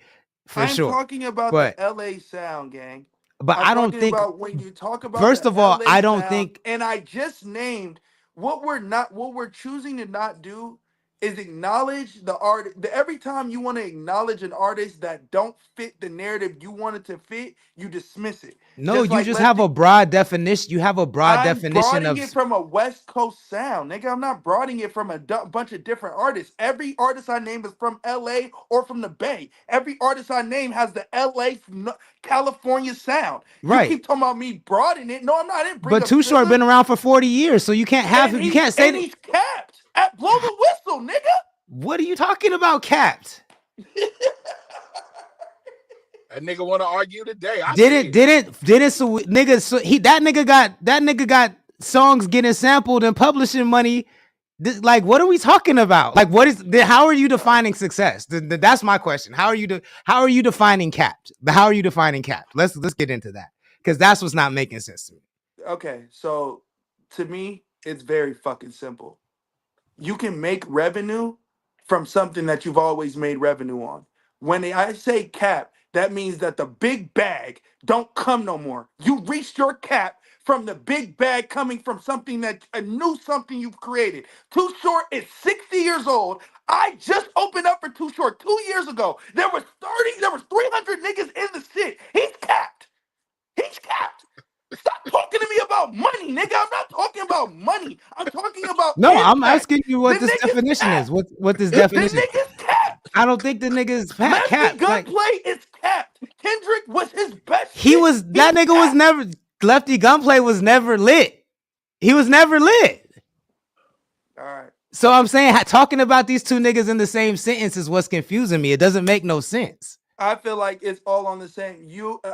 for sure. I'm talking about the LA sound, gang. But I'm I don't talking think. about when you talk about First the of all, LA I don't sound, think. and I just named what we're choosing to not do is acknowledge the art. Every time you want to acknowledge an artist that don't fit the narrative you want it to fit, you dismiss it. No, Just you like just have Lefty. a broad definition. You have a broad I'm definition broadening of. it from a West Coast sound, nigga. I'm not broadening it from a bunch of different artists. Every artist I name is from LA or from the Bay. Every artist I name has the LA, California sound. You Right. keep talking about me broadening it. No, I'm not. I didn't bring But up Too Short SZA. been around for 40 years, so you can't have him. You can't say that. He's capped at blow the whistle, nigga. What are you talking about, capped? That nigga want to argue today. I see Didn't so nigga so that nigga got songs getting sampled and publishing money. Like, what are we talking about? Like, how are you defining success? That's my question. How are you defining capped? How are you defining capped? Let's get into that, because that's what's not making sense to me. Okay, so to me, it's very fucking simple. You can make revenue from something that you've always made revenue on. When I say cap, that means that the big bag don't come no more. You reached your cap from the big bag coming from something that a new something you've created. Too Short is 60 years old. I just opened up for Too Short 2 years ago. There was 300 niggas in the shit. He's capped. He's capped. Stop talking to me about money, nigga. I'm not talking about money. I'm talking about No, impact. I'm asking you what The this nigga's definition capped. is. What this The definition is. nigga's capped. I don't think the nigga's Lefty capped. Gunplay is capped. Kendrick was his best He shit. was He's that nigga capped. was never Lefty Gunplay was never lit. He was never lit. All right. So I'm saying talking about these two niggas in the same sentence is what's confusing me. It doesn't make no sense. I feel like it's all on the same.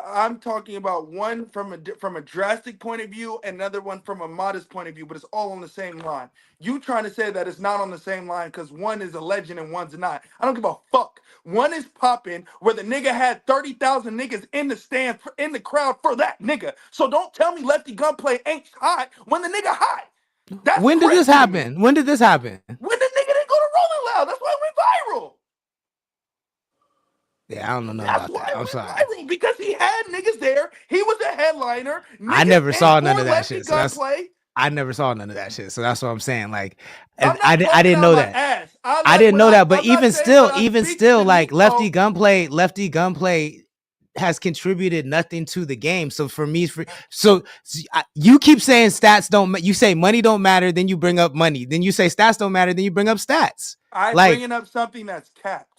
I'm talking about one from a drastic point of view, and another one from a modest point of view, but it's all on the same line. You trying to say that it's not on the same line because one is a legend and one's not. I don't give a fuck. One is popping where the nigga had 30,000 niggas in the stand in the crowd for that nigga. So don't tell me Lefty Gunplay ain't hot when the nigga hot. That's When did this crazy to me. happen? When did this happen? When the nigga didn't go to Rolling Loud, that's why it went viral. Yeah, I don't know That's about why that. it I'm went sorry. viral, because he had niggas there. He was a headliner. I Niggas never saw none for of that Lefty shit. So that's Gunplay. I never saw none of that shit. So that's what I'm saying. Like, I'm not I talking didn't out know my that. ass. I didn't know that. But I'm not even saying still, when I speak to like me- Lefty Gunplay has contributed nothing to the game. So for me, you keep saying stats don't. You say money don't matter, then you bring up money. Then you say stats don't matter, then you bring up stats. I'm bringing up something that's capped.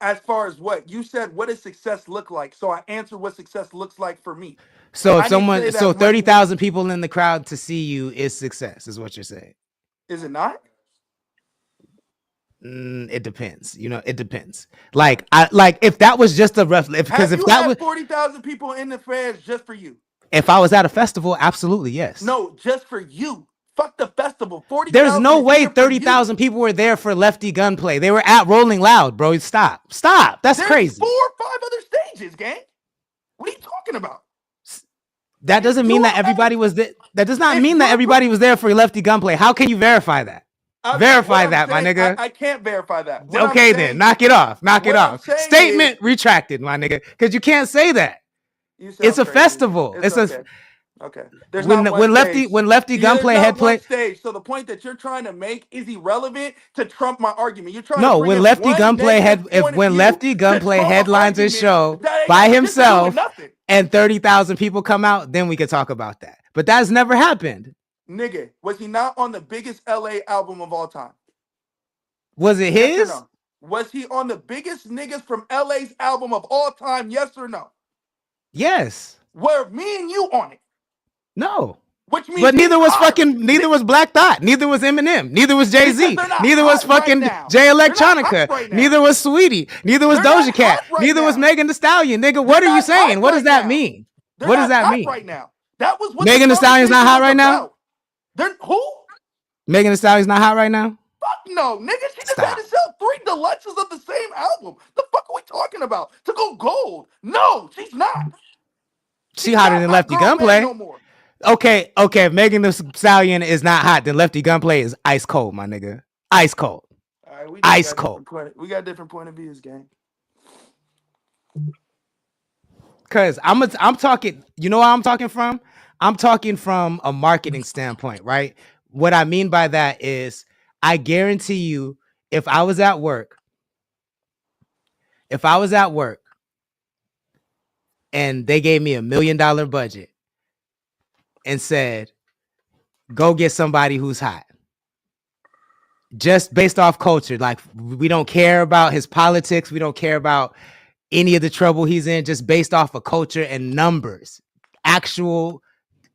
As far as what you said, what does success look like? So I answer what success looks like for me. So if I didn't say that money 30,000 people in the crowd to see you is success, is what you're saying. Is it not? It depends. It depends. Like if that was just a rough, because if that was 40,000 people in the fans just for you. If I was at a festival, absolutely yes. No, just for you. Fuck the festival. 40,000. There's no way 30,000 people were there for Lefty Gunplay. They were at Rolling Loud, bro. Stop. That's crazy. 4 or 5 other stages, gang. What are you talking about? That doesn't mean that everybody was there. That does not mean that everybody was there for Lefty Gunplay. How can you verify that? Verify that, my nigga. I can't verify that. Okay, then knock it off. Knock it off. Statement retracted, my nigga. Because you can't say that. It's a festival. It's a. Okay. There's when Lefty Gunplay had played stage. So the point that you're trying to make is irrelevant to trump my argument. You're trying no, to when Lefty Gunplay headlines his show by himself and 30,000 people come out, then we could talk about that. But that's never happened. Nigga, was he not on the biggest LA album of all time? Was it his? Yes or no? Was he on the biggest niggas from LA's album of all time? Yes or no? Yes. Were me and you on it? No. Which means but neither was Black Thought, neither was Eminem, neither was Jay-Z, neither was fucking Jay Electronica, neither was Sweetie, neither was Doja Cat, neither was Megan Thee Stallion. Nigga, what are you saying? What does that mean? What does that mean? Right now. That was what Megan Thee Stallion's not hot right now? Who? Megan Thee Stallion's not hot right now? Fuck no, nigga. She just had to sell 3 deluxes of the same album. The fuck are we talking about? To go gold? No, she's not. She hotter than Lefty Gunplay. No more. Okay. If Megan Thee Stallion is not hot, then Lefty Gunplay is ice cold, my nigga. Ice cold. All right, ice cold. We got different point of views, gang. Cause I'm talking, you know where I'm talking from? I'm talking from a marketing standpoint, right? What I mean by that is I guarantee you, if I was at work and they gave me $1 million budget and said, go get somebody who's hot. Just based off culture. Like, we don't care about his politics. We don't care about any of the trouble he's in, just based off of culture and numbers, actual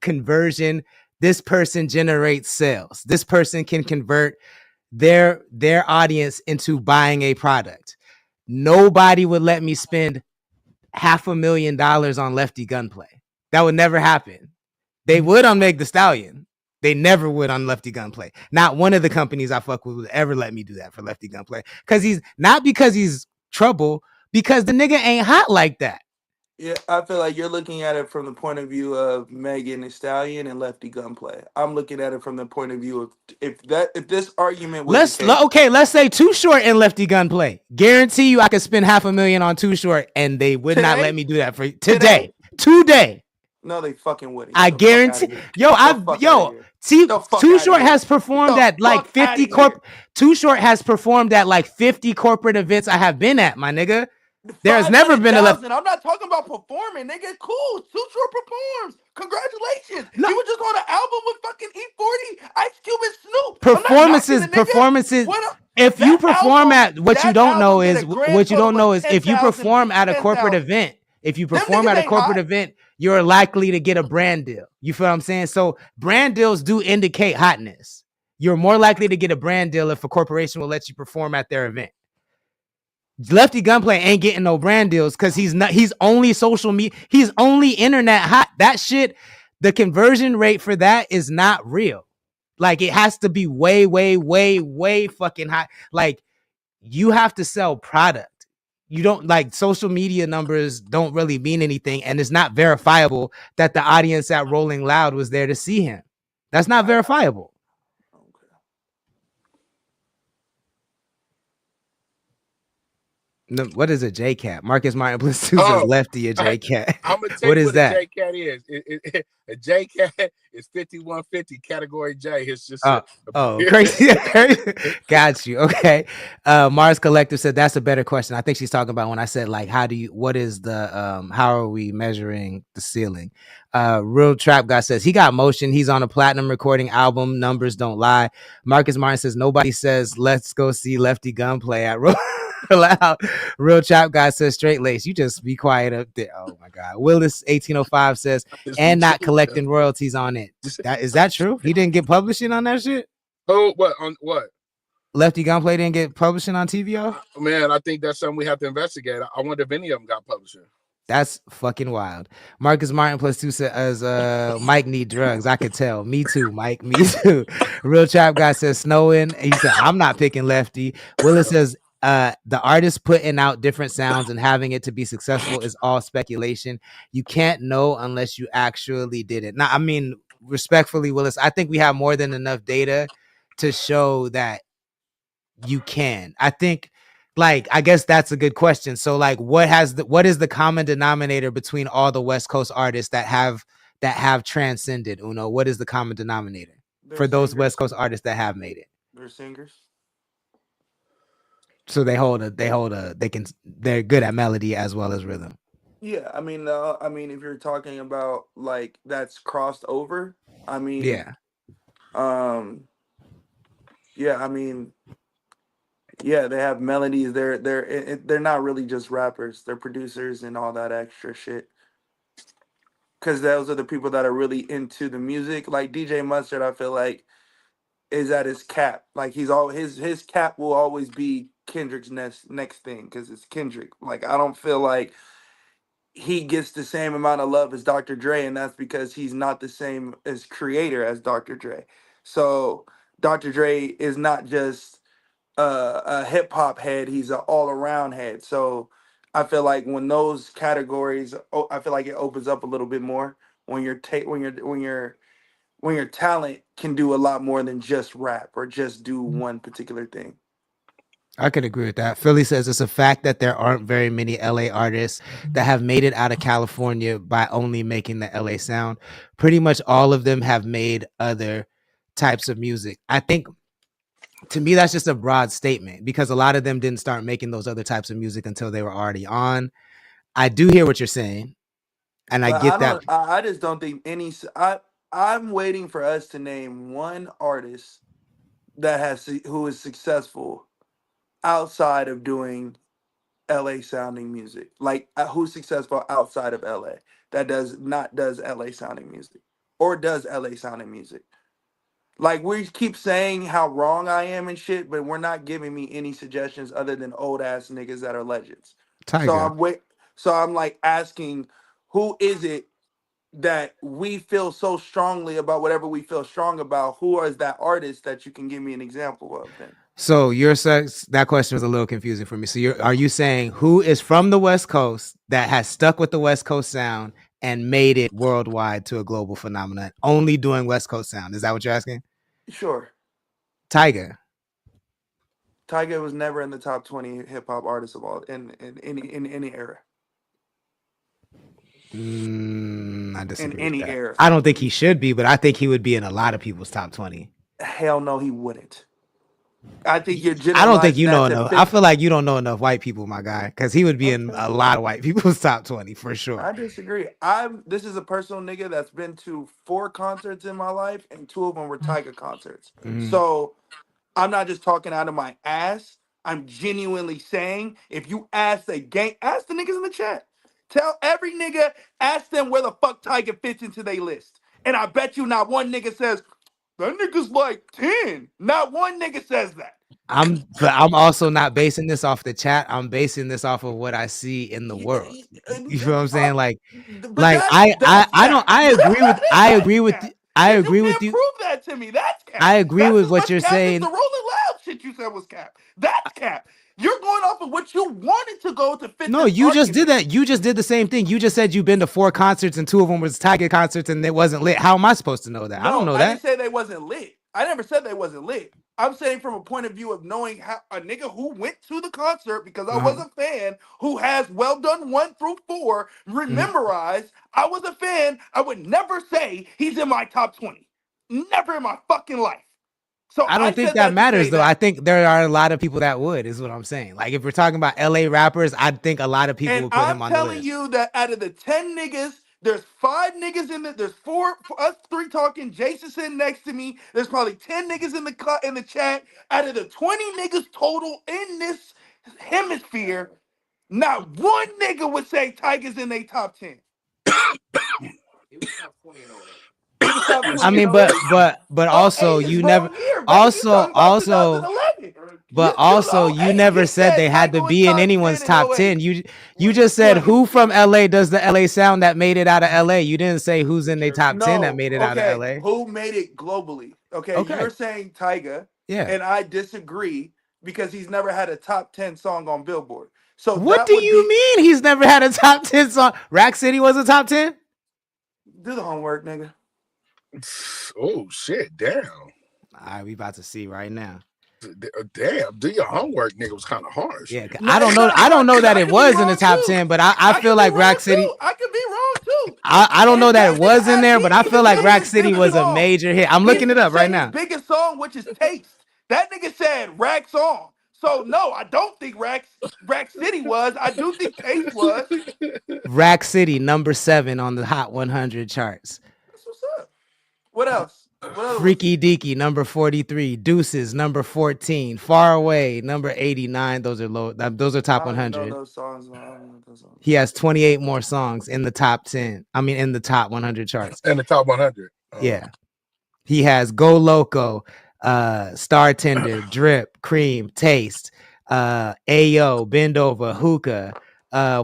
conversion. This person generates sales. This person can convert their audience into buying a product. Nobody would let me spend $500,000 on Lefty Gunplay. That would never happen. They would on Meg the Stallion. They never would on Lefty Gunplay. Not one of the companies I fuck with would ever let me do that for Lefty Gunplay. Because he's trouble, because the nigga ain't hot like that. Yeah, I feel like you're looking at it from the point of view of Megan Thee Stallion and Lefty Gunplay. I'm looking at it from the point of view of if this argument was let's say Too Short and Lefty Gunplay. Guarantee you I could spend $500,000 on Too Short and they would not let me do that for today. No, they fucking wouldn't. I guarantee. Too Short has performed at like 50 Too Short has performed at like 50 corporate events I have been at, my nigga. There's never been a left. I'm not talking about performing, nigga. Cool. Too Short performs. Congratulations. No. He was just on an album with fucking E40, Ice Cube, and Snoop. Performances. If you perform at what you don't know is if you perform at a corporate event. If you perform at a corporate event, you're likely to get a brand deal. You feel what I'm saying? So brand deals do indicate hotness. You're more likely to get a brand deal if a corporation will let you perform at their event. Lefty Gunplay ain't getting no brand deals because he's only social media, he's only internet hot. That shit, the conversion rate for that is not real. Like, it has to be way, way, way, way fucking high. Like, you have to sell product. You don't, like, social media numbers don't really mean anything, and it's not verifiable that the audience at Rolling Loud was there to see him. That's not verifiable. No, what is a JCat? Marcus Martin plus 2 says Lefty a JCat. I'm gonna tell you what that? A JCat is. A JCat is 5150 category J. It's just crazy. Got you. Okay. Mars Collective said that's a better question. I think she's talking about when I said, like, how are we measuring the ceiling? Real Trap Guy says he got motion. He's on a platinum recording album. Numbers don't lie. Marcus Martin says nobody says let's go see Lefty Gunplay at Loud. Real Chap Guy says straight lace. You just be quiet up there. Oh my God. Willis 1805 says and not collecting royalties on it. Is that true? He didn't get publishing on that shit? Oh, what on what? Lefty Gunplay didn't get publishing on TVO? Man, I think that's something we have to investigate. I wonder if any of them got publishing. That's fucking wild. Marcus Martin plus 2 says Mike need drugs. I could tell. Me too, Mike. Me too. Real Chap Guy says snowing. He said I'm not picking Lefty. Willis says the artist putting out different sounds and having it to be successful is all speculation. You can't know unless you actually did it. Now, I mean, respectfully, Willis, I think we have more than enough data to show that you can. I think, like, I guess that's a good question. So, like, what is the common denominator between all the West Coast artists that have transcended? Uno, what is the common denominator for those West Coast artists that have made it? They're singers. So they're good at melody as well as rhythm. Yeah, I mean, if you're talking about, like, that's crossed over, I mean, yeah, I mean, yeah, they have melodies. They're not really just rappers. They're producers and all that extra shit. Because those are the people that are really into the music. Like DJ Mustard, I feel like is at his cap. Like his cap will always be Kendrick's next thing because it's Kendrick. Like, I don't feel like he gets the same amount of love as Dr. Dre, and that's because he's not the same as creator as Dr. Dre. So Dr. Dre is not just a hip hop head; he's an all around head. So I feel like when those categories, I feel like it opens up a little bit more when your talent can do a lot more than just rap or just do one particular thing. I can agree with that. Philly says it's a fact that there aren't very many LA artists that have made it out of California by only making the LA sound. Pretty much all of them have made other types of music. I think to me that's just a broad statement because a lot of them didn't start making those other types of music until they were already on. I do hear what you're saying, and I But get that. I just don't think any. I'm waiting for us to name one artist that who is successful outside of doing LA sounding music. Like who's successful outside of LA that does LA sounding music or does LA sounding music. Like we keep saying how wrong I am and shit, but we're not giving me any suggestions other than old ass niggas that are legends. So Tiger. I'm like asking, who is it that we feel so strongly about whatever we feel strong about? Who is that artist that you can give me an example of then? So that question was a little confusing for me. So are you saying who is from the West Coast that has stuck with the West Coast sound and made it worldwide to a global phenomenon, only doing West Coast sound? Is that what you're asking? Sure. Tiger. Tiger was never in the top 20 hip hop artists of all in any era. I disagree In with any that. era. I don't think he should be, but I think he would be in a lot of people's top 20. Hell no, he wouldn't. I think you're I don't think generalizing you know that to enough. fit. I feel like you don't know enough white people, my guy, because he would be in a lot of white people's top 20 for sure. I disagree. This is a personal nigga that's been to 4 concerts in my life, and 2 of them were Tiger concerts. So I'm not just talking out of my ass. I'm genuinely saying, if you ask the niggas in the chat. Tell every nigga, ask them where the fuck Tiger fits into their list. And I bet you not one nigga says, that nigga's like 10. Not one nigga says that. I'm also not basing this off the chat. I'm basing this off of what I see in the world. You feel what I'm saying? Like I agree with you. Prove that to me. That's cap. I agree with what you're saying. The Rolling Loud shit you said was cap. That's cap. You're going off of what you wanted to go to fit. No, you just did that. You just did the same thing. You just said you've been to 4 concerts and 2 of them was Tiger concerts and it wasn't lit. How am I supposed to know that? No, I don't know that. I didn't say they wasn't lit. I never said they wasn't lit. I'm saying from a point of view of knowing how a nigga who went to the concert because I was a fan, who has well done 1 through 4 memorized. I was a fan. I would never say he's in my top 20. Never in my fucking life. So I don't think that matters though. I think there are a lot of people that would, is what I'm saying. Like if we're talking about LA rappers, I think a lot of people would put him on the list. I'm telling you that out of the 10 niggas, there's 5 niggas in there's 4 for us 3 talking. Jason sitting next to me. There's probably 10 niggas in the chat. Out of the 20 niggas total in this hemisphere, not one nigga would say Tiger's in their top 10. I mean, but also you never you never said they had to be in anyone's top 10. You just said who from LA does the LA sound that made it out of LA. You didn't say who's in their top 10 that made it out of LA. Who made it globally? Okay. You're saying Tiger. Yeah. And I disagree because he's never had a top 10 song on Billboard. So what do you mean he's never had a top 10 song? Rack City was a top 10? Do the homework, nigga. Oh shit! Damn. All right, we about to see right now. Damn, do your homework, nigga, was kind of harsh. Yeah, I don't know that it was in the top 10, but I feel like Rack City. I could be wrong too. I don't know that it was in there, but I feel like Rack City was a major hit. I'm looking it up right now. Biggest song, which is Taste. That nigga said Rack song. So no, I don't think Rack City was. I do think Taste was. Rack City, number 7 on the Hot 100 charts. That's what's up. What else? Freaky Deaky, number 43. Deuces, number 14. Far Away, number 89. Those are low. Those are top 100. Those songs. He has 28 more songs in the top 10. I mean, in the top 100 charts. In the top 100. Yeah. He has Go Loco, Star Tender, Drip, Cream, Taste, Ayo, Bend Over, Hookah,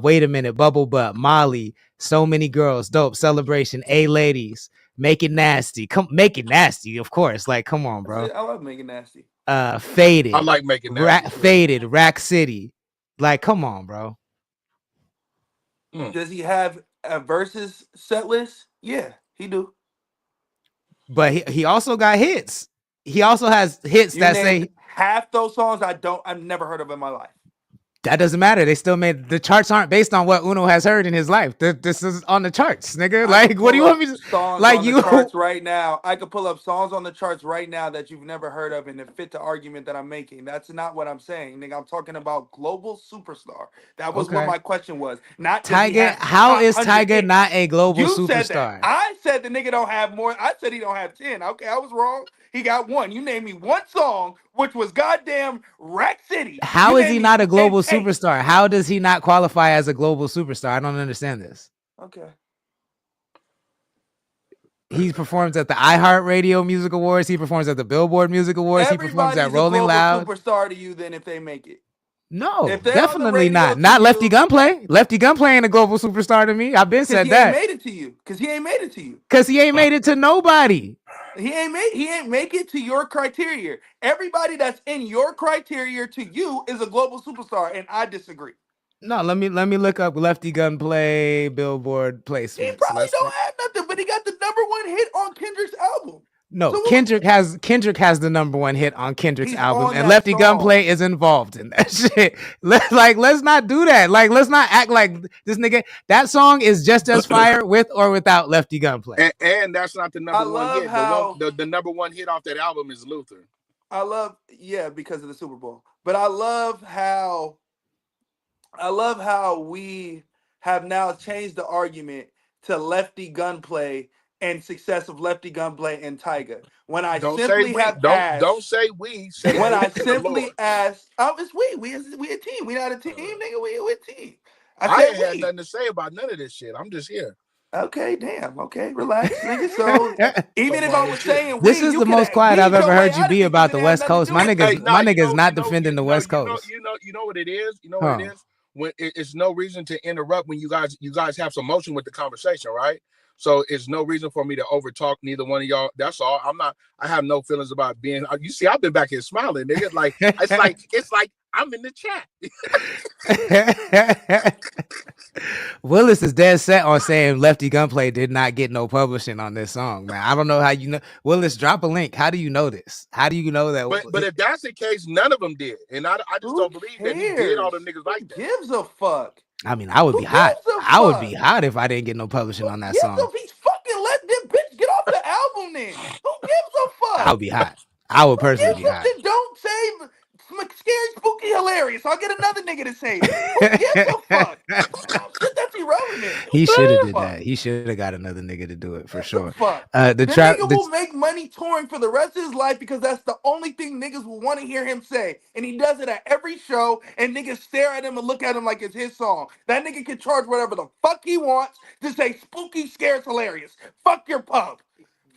Wait a Minute, Bubble Butt, Molly, So Many Girls, Dope, Celebration, A-Ladies, Make It Nasty. Make It Nasty, of course. Like, come on, bro. I love Make It Nasty. Faded. I like Make It Nasty. Faded, Rack City. Like, come on, bro. Does he have a versus set list? Yeah, he do. But he also got hits. he also has hits You that named say half those songs I've never heard of in my life. that doesn't matter. They still made the charts aren't based on what Uno has heard in his life. This is on the charts, nigga. I could Like, what do you pull want up me to songs like on the you? charts right now. I could pull up songs on the charts right now that you've never heard of and it fit the argument that I'm making. That's not what I'm saying, nigga. I'm talking about global superstar. That was what Okay. my question was. Not does he Tyga, have how top is 100 Tyga hits? not a global You said that. superstar? I said the nigga don't have more. I said he don't have 10. Okay, I was wrong. He got one. You named me one song, which was goddamn Rack City. How You is named he me not a global and Taste. superstar? How does he not qualify as a global superstar? I don't understand this. Okay. He performs at the iHeartRadio Music Awards. He performs at the Billboard Music Awards. He performs at Everybody's a Rolling global Loud. superstar to you then if they make it. No, If they're on the definitely radio not. to Not Lefty you, Gunplay. Lefty Gunplay ain't a global superstar to me. I've been because said he ain't that. made it to you. Because he ain't made it to you. Because he ain't made it to nobody. He ain't make it to your criteria. Everybody that's in your criteria to you is a global superstar, and I disagree. No, let me look up Lefty Gunplay Billboard He placements. probably don't have nothing, but he got the #1 hit on Kendrick's album. No, So Kendrick has the #1 hit on Kendrick's he's album, on and that Lefty song. Gunplay is involved in that shit. Let's not do that. Like, let's not act like this nigga. That song is just as fire with or without Lefty Gunplay. And that's not the number one hit. How the #1 hit off that album is Luther. Because of the Super Bowl. But I love how we have now changed the argument to Lefty Gunplay and success of Lefty Gunplay and Tyga. When I Don't simply say we. have Don't asked, say we. Say when I the simply Lord. asked, it's we a team. We not a team, nigga. We a team. I ain't had nothing to say about none of this shit. I'm just here. Okay, damn. Okay, relax, nigga. So even if I was saying this is the most quiet I've ever heard you be about the West Coast. My nigga's not defending the West Coast. You know what it is. You know what it is. When it's no reason to interrupt when you guys have some motion with the conversation, right? So it's no reason for me to overtalk neither one of y'all. That's all. I have no feelings about being. You see, I've been back here smiling, nigga. Like it's like I'm in the chat. Willis is dead set on saying Lefty Gunplay did not get no publishing on this song, man. I don't know how you know. Willis, drop a link. How do you know this? How do you know that? But if that's the case, none of them did, and I just don't believe that he did all them niggas like that. Gives a fuck. I mean, I would be hot. I would be hot if I didn't get no publishing on that song. He's fucking let them bitch get off the album then. Who gives a fuck? I would be hot. I would personally be hot. Don't say scary, spooky, hilarious. I'll get another nigga to say it. Who gives a fuck? That's irrelevant. He should have did that. He should have got another nigga to do it for sure. Fuck. The trap nigga will make money touring for the rest of his life because that's the only thing niggas will want to hear him say. And he does it at every show, and niggas stare at him and look at him like it's his song. That nigga can charge whatever the fuck he wants to say spooky, scares, hilarious. Fuck your pub.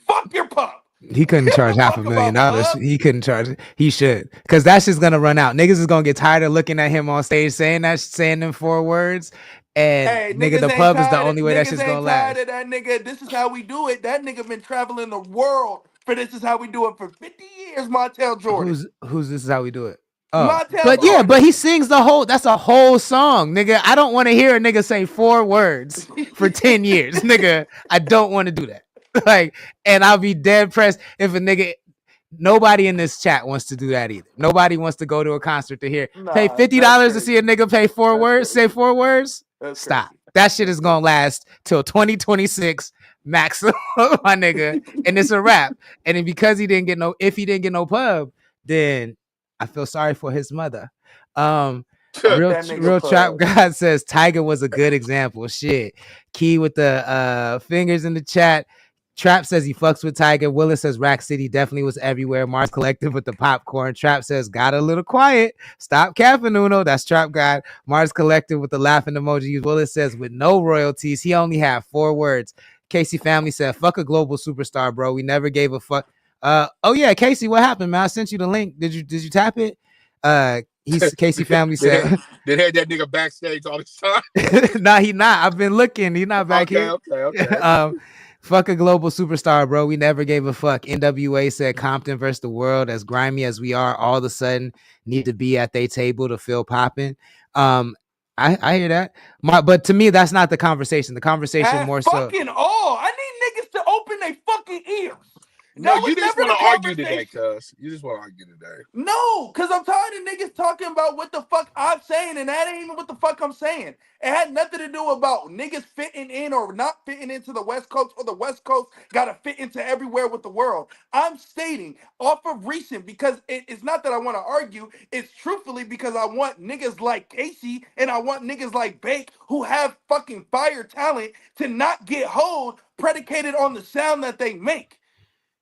Fuck your pub. He couldn't charge $500,000. He couldn't charge it. He should, because that's just gonna run out. Niggas is gonna get tired of looking at him on stage saying them 4 words. And nigga, the pub is the only way that shit's gonna last. That nigga, this is how we do it. That nigga been traveling the world for this is how we do it for 50 years. Montel Jordan. Who's this is how we do it? But he sings that's a whole song, nigga. I don't want to hear a nigga say 4 words for 10 years, nigga. I don't want to do that. And I'll be dead pressed if a nigga. Nobody in this chat wants to do that either. Nobody wants to go to a concert to hear pay $50 to see a nigga say 4 words. Stop. That shit is gonna last till 2026 maximum, my nigga, and it's a wrap. And then because he didn't get no pub, then I feel sorry for his mother. Real Trap God says Tyga was a good example. Shit. Key with the fingers in the chat. Trap says he fucks with Tyga. Willis says Rack City definitely was everywhere. Mars Collective with the popcorn. Trap says got a little quiet. Stop capping, Uno. That's Trap God. Mars Collective with the laughing emoji. Willis says with no royalties. He only had 4 words. Casey Family said fuck a global superstar, bro. We never gave a fuck. Oh yeah, Casey, what happened, man? I sent you the link. Did you tap it? Casey Family said they had that nigga backstage all the time. Nah, he not. I've been looking. He's not back here. Okay. Fuck a global superstar, bro. We never gave a fuck. NWA said Compton versus the world. As grimy as we are, all of a sudden need to be at their table to feel popping. I hear that. But to me, that's not the conversation. The conversation more so. Fucking all. I need niggas to open their fucking ears. No, That you was just never want the to argue today, conversation. cuz. You just want to argue today. No, because I'm tired of niggas talking about what the fuck I'm saying, and that ain't even what the fuck I'm saying. It had nothing to do about niggas fitting in or not fitting into the West Coast, or the West Coast gotta fit into everywhere with the world. I'm stating off of recent because it's not that I want to argue, it's truthfully because I want niggas like Casey and I want niggas like Bake who have fucking fire talent to not get hold predicated on the sound that they make.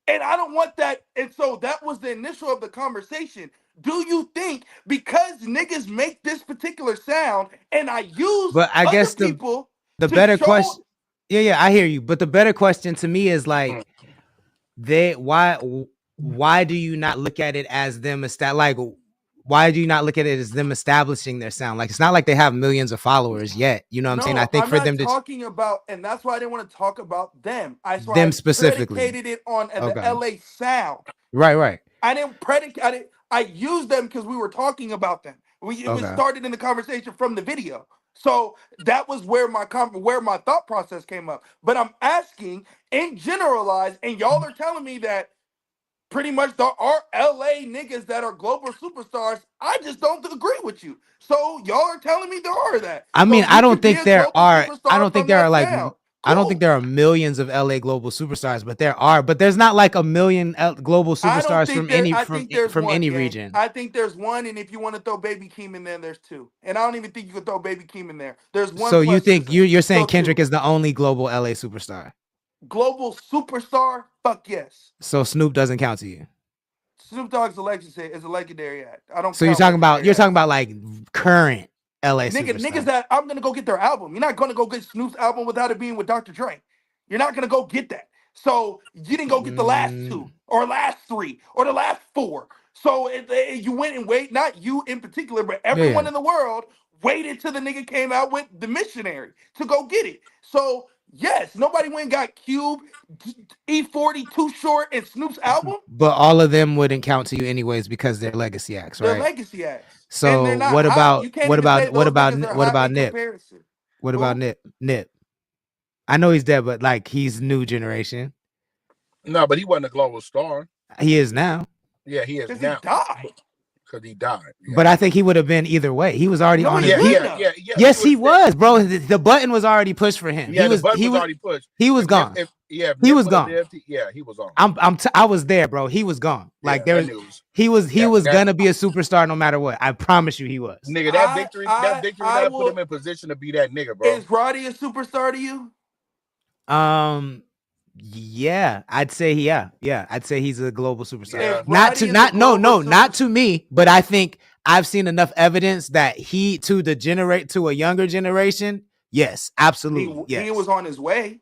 And I don't want that. And so that was the initial of the conversation. Do you think because niggas make this particular sound and I use But I other guess people the to better show? question, yeah, I hear you. But the better question to me is like, why do you not look at it as them why do you not look at it as them establishing their sound? Like, it's not like they have millions of followers yet. You know what I'm saying? I No, think I'm for not them to talking about, and that's why I didn't want to talk about them. That's why them I specifically. predicated it on the Okay. LA sound. Right. I didn't predicate it. I used them because we were talking about them. It was Okay. started in the conversation from the video. So that was where where my thought process came up. But I'm asking in generalized, and y'all are telling me that pretty much there are LA niggas that are global superstars. I just don't agree with you. So y'all are telling me there are that. I So mean, you can be a global I superstar don't think from there are that like, sound. I don't think Cool. there are millions of LA global superstars, but there's not like a million global I don't superstars think from there. any, I think there's from one any gang. region. I think there's one, and if you want to throw Baby Keem in there, there's two. And I don't even think you could throw Baby Keem in there. There's one So you plus think SZA. you're saying So Kendrick two. is the only global LA superstar? Global superstar? Fuck yes. So Snoop doesn't count to you. Snoop Dogg's is a legendary act. I don't So you're count talking about legendary acts. like current LA Niggas superstar. that I'm gonna go get their album. You're not gonna go get Snoop's album without it being with Dr. Dre. You're not gonna go get that. So you didn't go get the last two or last three or the last four. So you went and wait, not you in particular, but everyone Yeah. in the world waited till the nigga came out with The Missionary to go get it. So yes, nobody went and got Cube, E40, Too Short, and Snoop's album. But all of them wouldn't count to you anyways because they're legacy acts, They're right? legacy acts. And So they're not hot. You can't even say those niggas are what hot about in Nip? comparison. What about Who? Nip? Nip. I know he's dead, but like he's new generation. No, but he wasn't a global star. He is now. Yeah, he is Because now. he died. Because he died. Yeah. But I think he would have been either way. He was already on his yeah. Yes, he was, bro. The button was already pushed for him. Yeah, the button was already pushed. He was gone. If He was gone. he was on. I was there, bro. He was gone. Like he was gonna be a superstar no matter what. I promise you he was. Nigga, that victory that put him in position to be that nigga, bro. Is Roddy a superstar to you? Yeah, I'd say I'd say he's a global superstar. Yeah. Not to me, but I think I've seen enough evidence that to a younger generation. Yes, absolutely. He was on his way.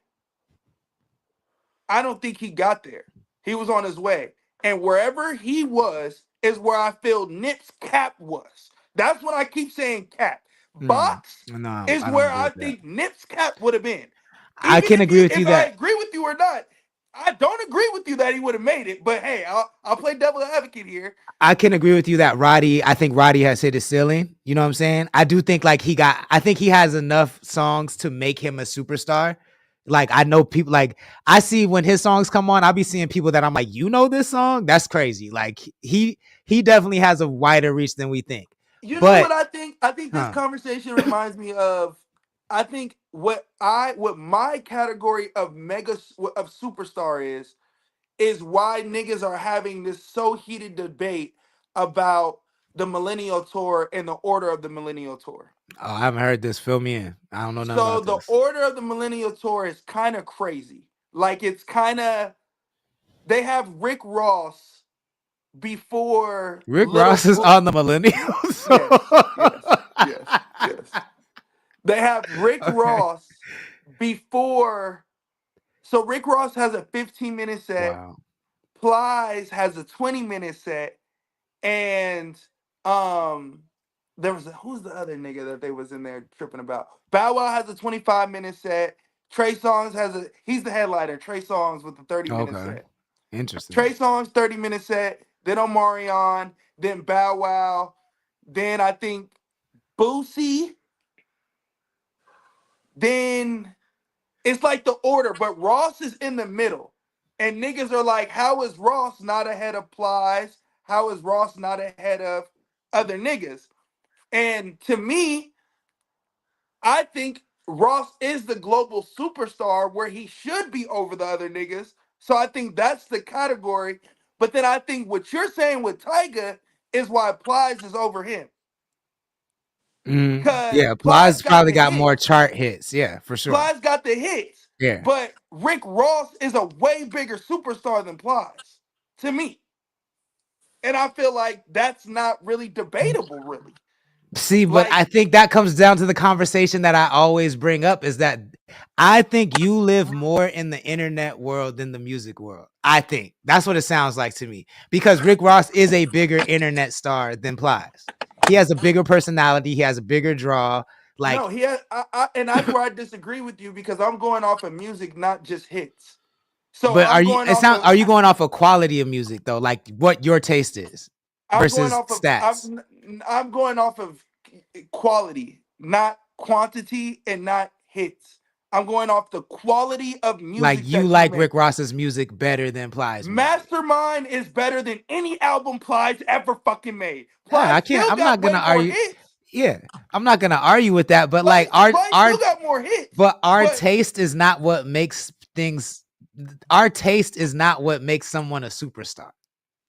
I don't think he got there. He was on his way. And wherever he was is where I feel Nip's cap was. That's what I keep saying, cap. Box is where I think Nip's cap would have been. I can agree with you that. I agree with you or not, I don't agree with you that he would have made it. But hey, I'll play devil's advocate here. I can agree with you that I think Roddy has hit his ceiling. You know what I'm saying? I do think I think he has enough songs to make him a superstar. Like I know people, like I see when his songs come on, I'll be seeing people that I'm like, you know this song? That's crazy. Like he definitely has a wider reach than we think. You know what I think? I think this conversation reminds me of, I think what my category of superstar is why niggas are having this so heated debate about the Millennial Tour and the order of the Millennial Tour. Oh, I haven't heard this. Fill me in. I don't know nothing about this. So the order of the Millennial Tour is kind of crazy. Like it's kind of, they have Rick Ross before Ross is on the Millennials. Yes. They have Rick Ross before. So Rick Ross has a 15-minute set. Wow. Plies has a 20-minute set, and there was who's the other nigga that they was in there tripping about? Bow Wow has a 25-minute set. Trey Songz he's the headliner. Trey Songz with the 30-minute set. Interesting. Trey Songz 30-minute set. Then Omarion. Then Bow Wow. Then I think Boosie. Then it's like the order, but Ross is in the middle. And niggas are like, how is Ross not ahead of Plies? How is Ross not ahead of other niggas? And to me, I think Ross is the global superstar where he should be over the other niggas. So I think that's the category. But then I think what you're saying with Tyga is why Plies is over him. Because Yeah, Plies Plies got probably the got more hits. chart hits. Yeah, for sure. Plies got the hits. Yeah. But Rick Ross is a way bigger superstar than Plies, to me. And I feel like that's not really debatable, really. See, but Like, I think that comes down to the conversation that I always bring up is that I think you live more in the internet world than the music world. I think that's what it sounds like to me because Rick Ross is a bigger internet star than Plies. He has a bigger personality. He has a bigger draw. Like, no, he had, and that's where I disagree with you because I'm going off of music, not just hits. So but I'm going off of, are you going off of quality of music though? Like what your taste is I'm going versus off of, stats? I'm going off of quality, not quantity, and not hits. I'm going off the quality of Like music you that you like make. Rick Ross's music better than Plies music. Mastermind is better than any album Plies ever fucking made. Yeah, Plies I can't. still I'm not got gonna way more argue. hits. Yeah, I'm not gonna argue with that. But like Plies still got more hits. but our But taste is not what makes things. Our taste is not what makes someone a superstar.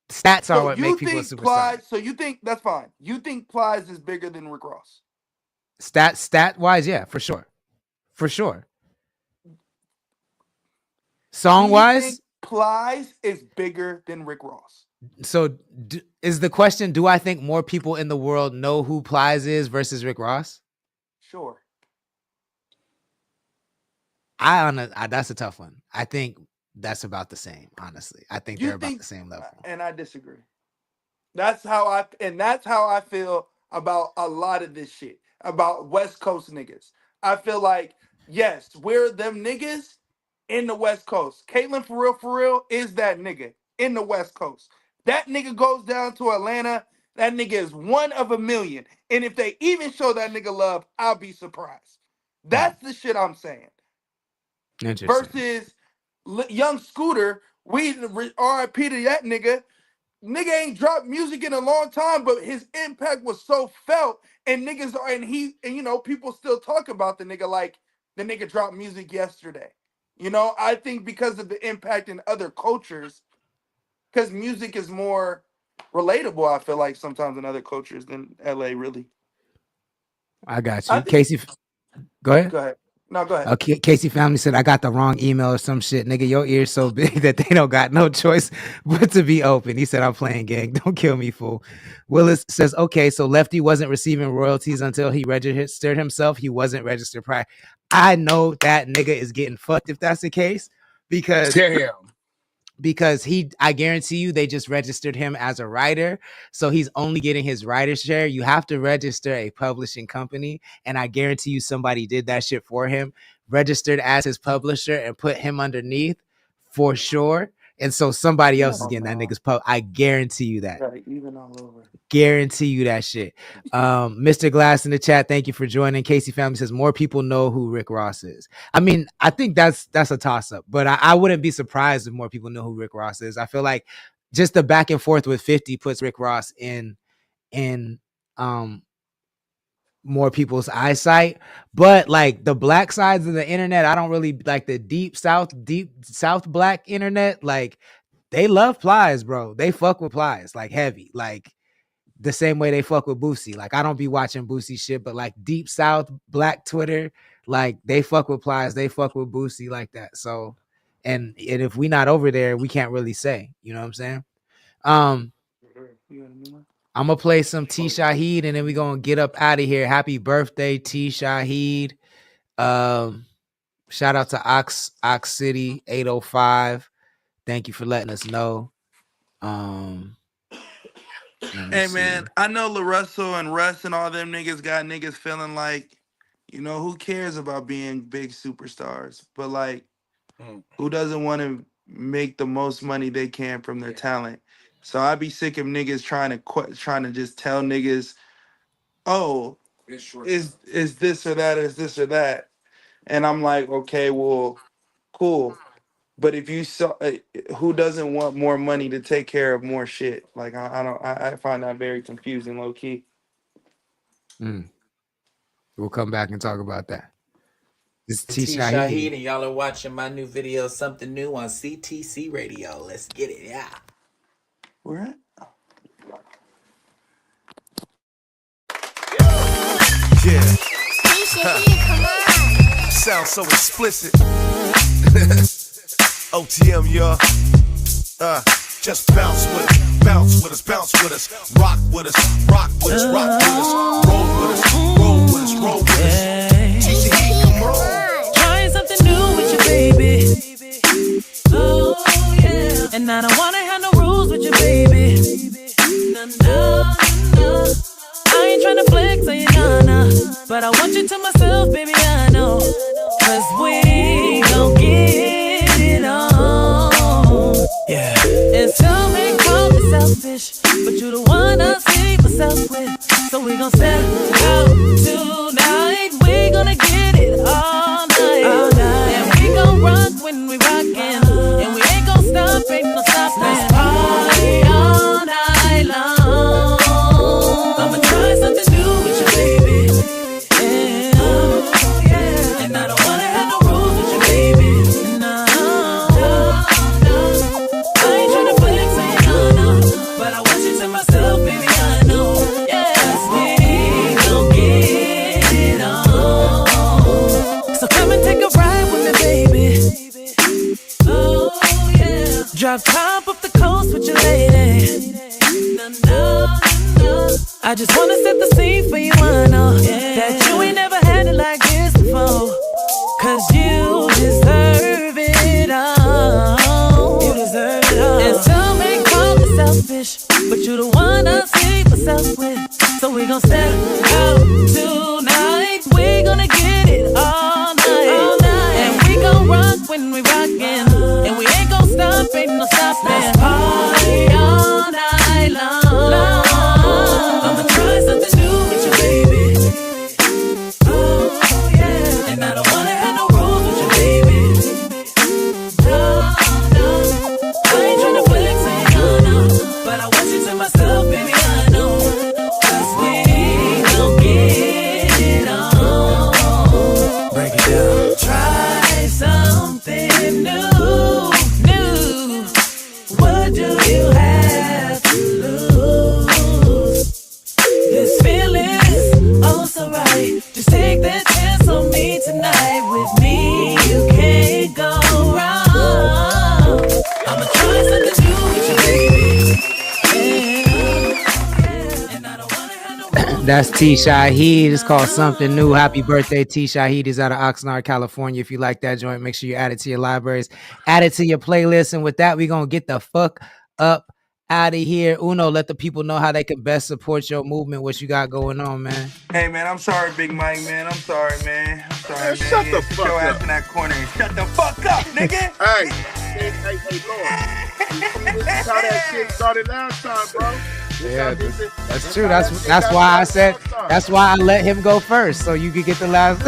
Stats are so what you make people a think superstar. Plies? So you think that's fine? You think Plies is bigger than Rick Ross? Stat wise, yeah, for sure, for sure. Do Song you think wise, Plies is bigger than Rick Ross? so is the question? Do I think more people in the world know who Plies is versus Rick Ross? Sure. That's a tough one. I think that's about the same. Honestly, I think You they're about think, the same level. and I disagree. That's how I feel about a lot of this shit about West Coast niggas. I feel like yes, we're them niggas in the West Coast. Caitlyn for real is that nigga in the West Coast. That nigga goes down to Atlanta. That nigga is one of a million. And if they even show that nigga love, I'll be surprised. That's the shit I'm saying. Interesting. Versus young Scooter, we RIP to that nigga. Nigga ain't dropped music in a long time, but his impact was so felt, and niggas are and you know people still talk about the nigga like the nigga dropped music yesterday. You know, I think because of the impact in other cultures, because music is more relatable. I feel like sometimes in other cultures than LA. Really, I got I you, think. Casey. Go ahead. Go ahead. No, go ahead. Casey family said I got the wrong email or some shit. Nigga, your ears so big that they don't got no choice but to be open. He said I'm playing gang. Don't kill me, fool. Willis says, okay, so Lefty wasn't receiving royalties until he registered himself. He wasn't registered prior. I know that nigga is getting fucked if that's the case because Damn. because I guarantee you they just registered him as a writer, so he's only getting his writer share. You have to register a publishing company, and I guarantee you somebody did that shit for him, registered as his publisher and put him underneath for sure. And so somebody else is getting that nigga's I guarantee you that. Even all over. Guarantee you that shit. Mr. Glass in the chat, thank you for joining. Casey family says more people know who Rick Ross is. I mean, I think that's a toss-up, but I wouldn't be surprised if more people know who Rick Ross is. I feel like just the back and forth with 50 puts Rick Ross in more people's eyesight. But like the black sides of the internet, I don't really like the deep south black internet. Like they love Plies, bro. They fuck with Plies like heavy. Like the same way they fuck with Boosie. Like I don't be watching Boosie shit, but like deep south black Twitter, like they fuck with Plies, they fuck with Boosie like that. So and if we not over there, we can't really say, you know what I'm saying? I'm gonna play some T Shaheed and then we gonna get up out of here. Happy birthday, T Shaheed. Shout out to Ox City 805. Thank you for letting us know. Hey man, I know LaRussell and Russ and all them niggas got niggas feeling like, you know, who cares about being big superstars? But like, who doesn't want to make the most money they can from their talent? So I be sick of niggas trying to just tell niggas, oh, is this or that, is this or that, and I'm like, okay, well, cool. But if you saw, who doesn't want more money to take care of more shit? Like I find that very confusing, low key. We'll come back and talk about that. It's T. T. Shaheed, Shaheed. and y'all are watching my new video, Something New, on CTC Radio. Let's get it, yeah. Where at? Yeah. Come on. Sounds so explicit. OTM, y'all. Just bounce with us, bounce with us, bounce with us, rock with us, rock with us, rock with us, roll with us, roll with us, roll with us. TCE, come on. Trying something new with you, baby. Oh yeah. And I don't wanna have no rules with you, baby. No. I ain't tryna flex on you, nah. But I want you to myself, baby, I know. 'Cause we gon' get it on. Yeah. And some may call me selfish, but you the one I see myself with. So we gon' step out tonight. We gonna get it all night. And we gon' rock when we rockin'. And we ain't gon' stop, ain't no stoppin'. Let's party all night long. I'ma try something new with you, baby. Yeah. Oh, yeah. And I don't wanna have no rules with you, baby. No. I ain't tryna flex on you, no. But I want you to myself, baby, I know. Yes, we gon' get it on. So come and take a ride with me, baby. Oh, yeah. Drive top of the coast with your lady. No. I just wanna set the scene for you, I know. That you ain't never had it like this before. 'Cause you deserve it all. You deserve it all. And some may call me selfish, but you the one I see myself with. So we gon' step out tonight. We gonna get it all night. And we gon' rock when we rockin'. And we ain't gon' stop, ain't no stoppin'. Let's party all night long. I'ma try something new with you, baby. Oh, yeah. And I don't wanna have no rules with you, baby. No. I ain't tryna flex on you, no. But I want you to myself, baby, I know. 'Cause we gon' get it on. Break it down. Try something new. What do you have to lose? This feeling is oh so right. Just take that chance on me tonight. With me, you can't go wrong. I'ma try something new with you, baby. Yeah. And I don't wanna have no. That's T. Shaheed. It's called Something New. Happy birthday, T. Shaheed. Is out of Oxnard, California. If you like that joint, make sure you add it to your libraries, add it to your playlist. And with that, we're going to get the fuck up out of here. Uno, let the people know how they can best support your movement, what you got going on, man. Hey man, I'm sorry, Big Mike, man. I'm sorry, man. I'm sorry, man. Shut the fuck your up. ass in that corner and shut the fuck up, nigga. Hey, Lord. This is how that shit started last time, bro. Yeah, that's true. That's why I said. That's why I let him go first, so you could get the last.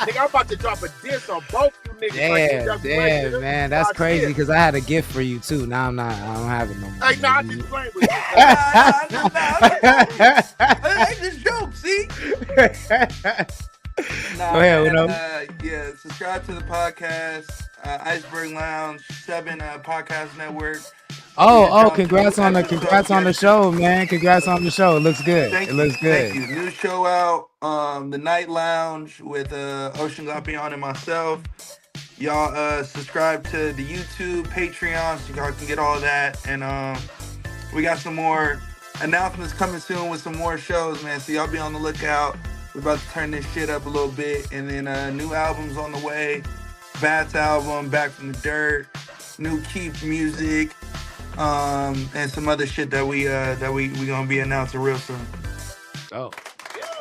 Nigga, I'm about to drop a diss on both you niggas. Damn, man, that's crazy because I had a gift for you too. Now I don't have it no more. Hey, nah, I just playing with you. Hey, this joke, see? Go ahead, Uno. Yeah, subscribe to the podcast, Iceberg Lounge, 7 Podcast Network. Oh, congrats on the show, man. Congrats on the show. It looks good. It looks good. Thank you. New show out, The Night Lounge with Ocean Glapion and myself. Y'all subscribe to the YouTube, Patreon, so y'all can get all that. And we got some more announcements coming soon with some more shows, man. So y'all be on the lookout. We're about to turn this shit up a little bit. And then new albums on the way. Bats album, Back from the Dirt, new Keep music, and some other shit that we gonna be announcing real soon. Oh,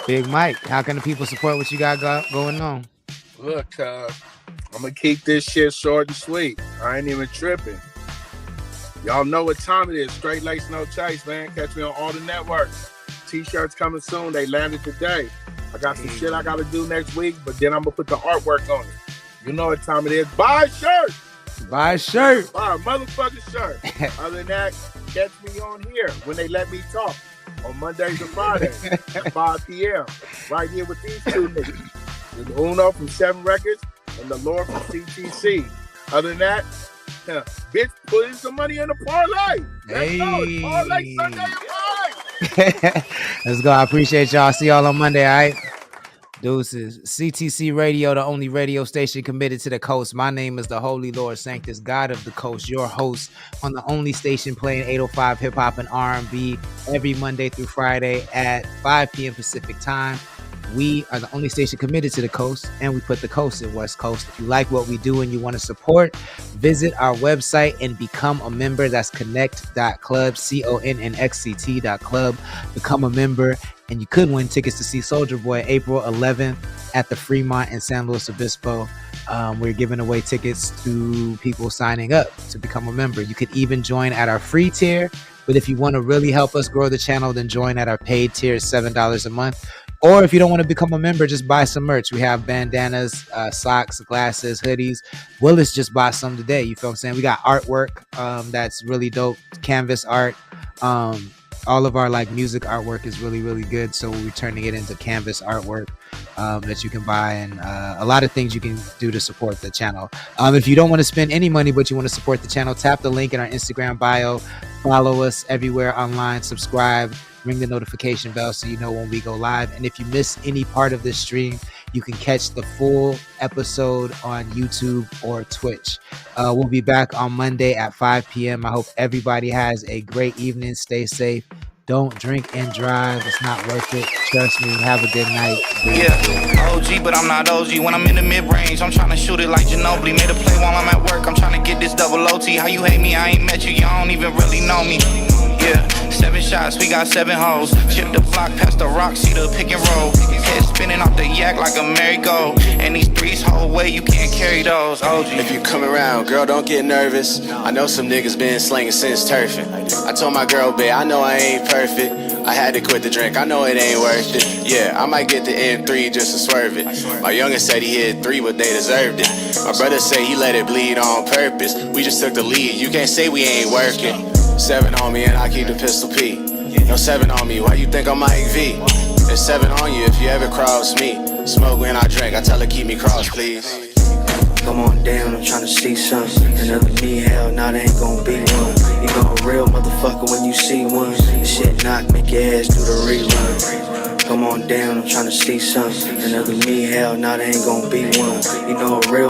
Big Mike, how can the people support what you got going on? Look, I'm gonna keep this shit short and sweet. I ain't even tripping. Y'all know what time it is. Straight Lace, No Chase, man. Catch me on all the networks. t-shirts coming soon. They landed today. I got some shit I got to do next week, but then I'm going to put the artwork on it. You know what time it is. Buy a shirt. Buy a shirt. Buy a motherfucking shirt. Other than that, catch me on here when they let me talk on Mondays and Fridays at 5 p.m. Right here with these two niggas. With Uno from 7 Records and the Lord from CTC. Other than that, bitch, put in some money in the parlay. Let's go. It's parlay Sunday and parlay. Let's go. I appreciate y'all. See y'all on Monday, all right? Deuces. CTC Radio, the only radio station committed to the coast. My name is the Holy Lord Sanctus, God of the Coast, your host on the only station playing 805 hip hop and R&B every Monday through Friday at 5 p.m. Pacific time. We are the only station committed to the coast, and we put the coast in West Coast. If you like what we do and you want to support, visit our website and become a member. That's connect.club, CONNXT.club. Become a member, and you could win tickets to see Soulja Boy April 11th at the Fremont in San Luis Obispo. We're giving away tickets to people signing up to become a member. You could even join at our free tier, but if you want to really help us grow the channel, then join at our paid tier, $7 a month. Or if you don't want to become a member, just buy some merch. We have bandanas, socks, glasses, hoodies. Willis just bought some today. You feel what I'm saying? We got artwork that's really dope. Canvas art. All of our like music artwork is really, really good. So we're turning it into canvas artwork that you can buy, and a lot of things you can do to support the channel. If you don't want to spend any money, but you want to support the channel, tap the link in our Instagram bio. Follow us everywhere online. Subscribe. Ring the notification bell so you know when we go live. And if you miss any part of this stream, you can catch the full episode on YouTube or Twitch. We'll be back on Monday at 5 p.m. I hope everybody has a great evening. Stay safe. Don't drink and drive. It's not worth it. Trust me. Have a good night. Yeah, OG, but I'm not OG. When I'm in the mid-range, I'm trying to shoot it like Ginobili. Made a play while I'm at work. I'm trying to get this double OT. How you hate me? I ain't met you. Y'all don't even really know me. Yeah, 7 shots, we got 7 hoes. Chip the block past the rock, see the pick and roll. Head spinning off the yak like a merry-go. And these threes whole way, you can't carry those. OG. If you come around, girl, don't get nervous. I know some niggas been slanging since turfing. I told my girl, babe, I know I ain't perfect. I had to quit the drink, I know it ain't worth it. Yeah, I might get the M3 just to swerve it. My youngest said he hit 3, but they deserved it. My brother say he let it bleed on purpose. We just took the lead, you can't say we ain't working. 7 on me and I keep the pistol P. No 7 on me, why you think I'm Mike V? There's 7 on you if you ever cross me. Smoke when I drink, I tell her keep me cross, please. Come on down, I'm tryna see something. Another me, hell, nah, there ain't gon' be one. You know a real motherfucker when you see one. This shit knock, make your ass do the rerun. Come on down, I'm tryna see something. Another me, hell, nah, there ain't gon' be one. You know a real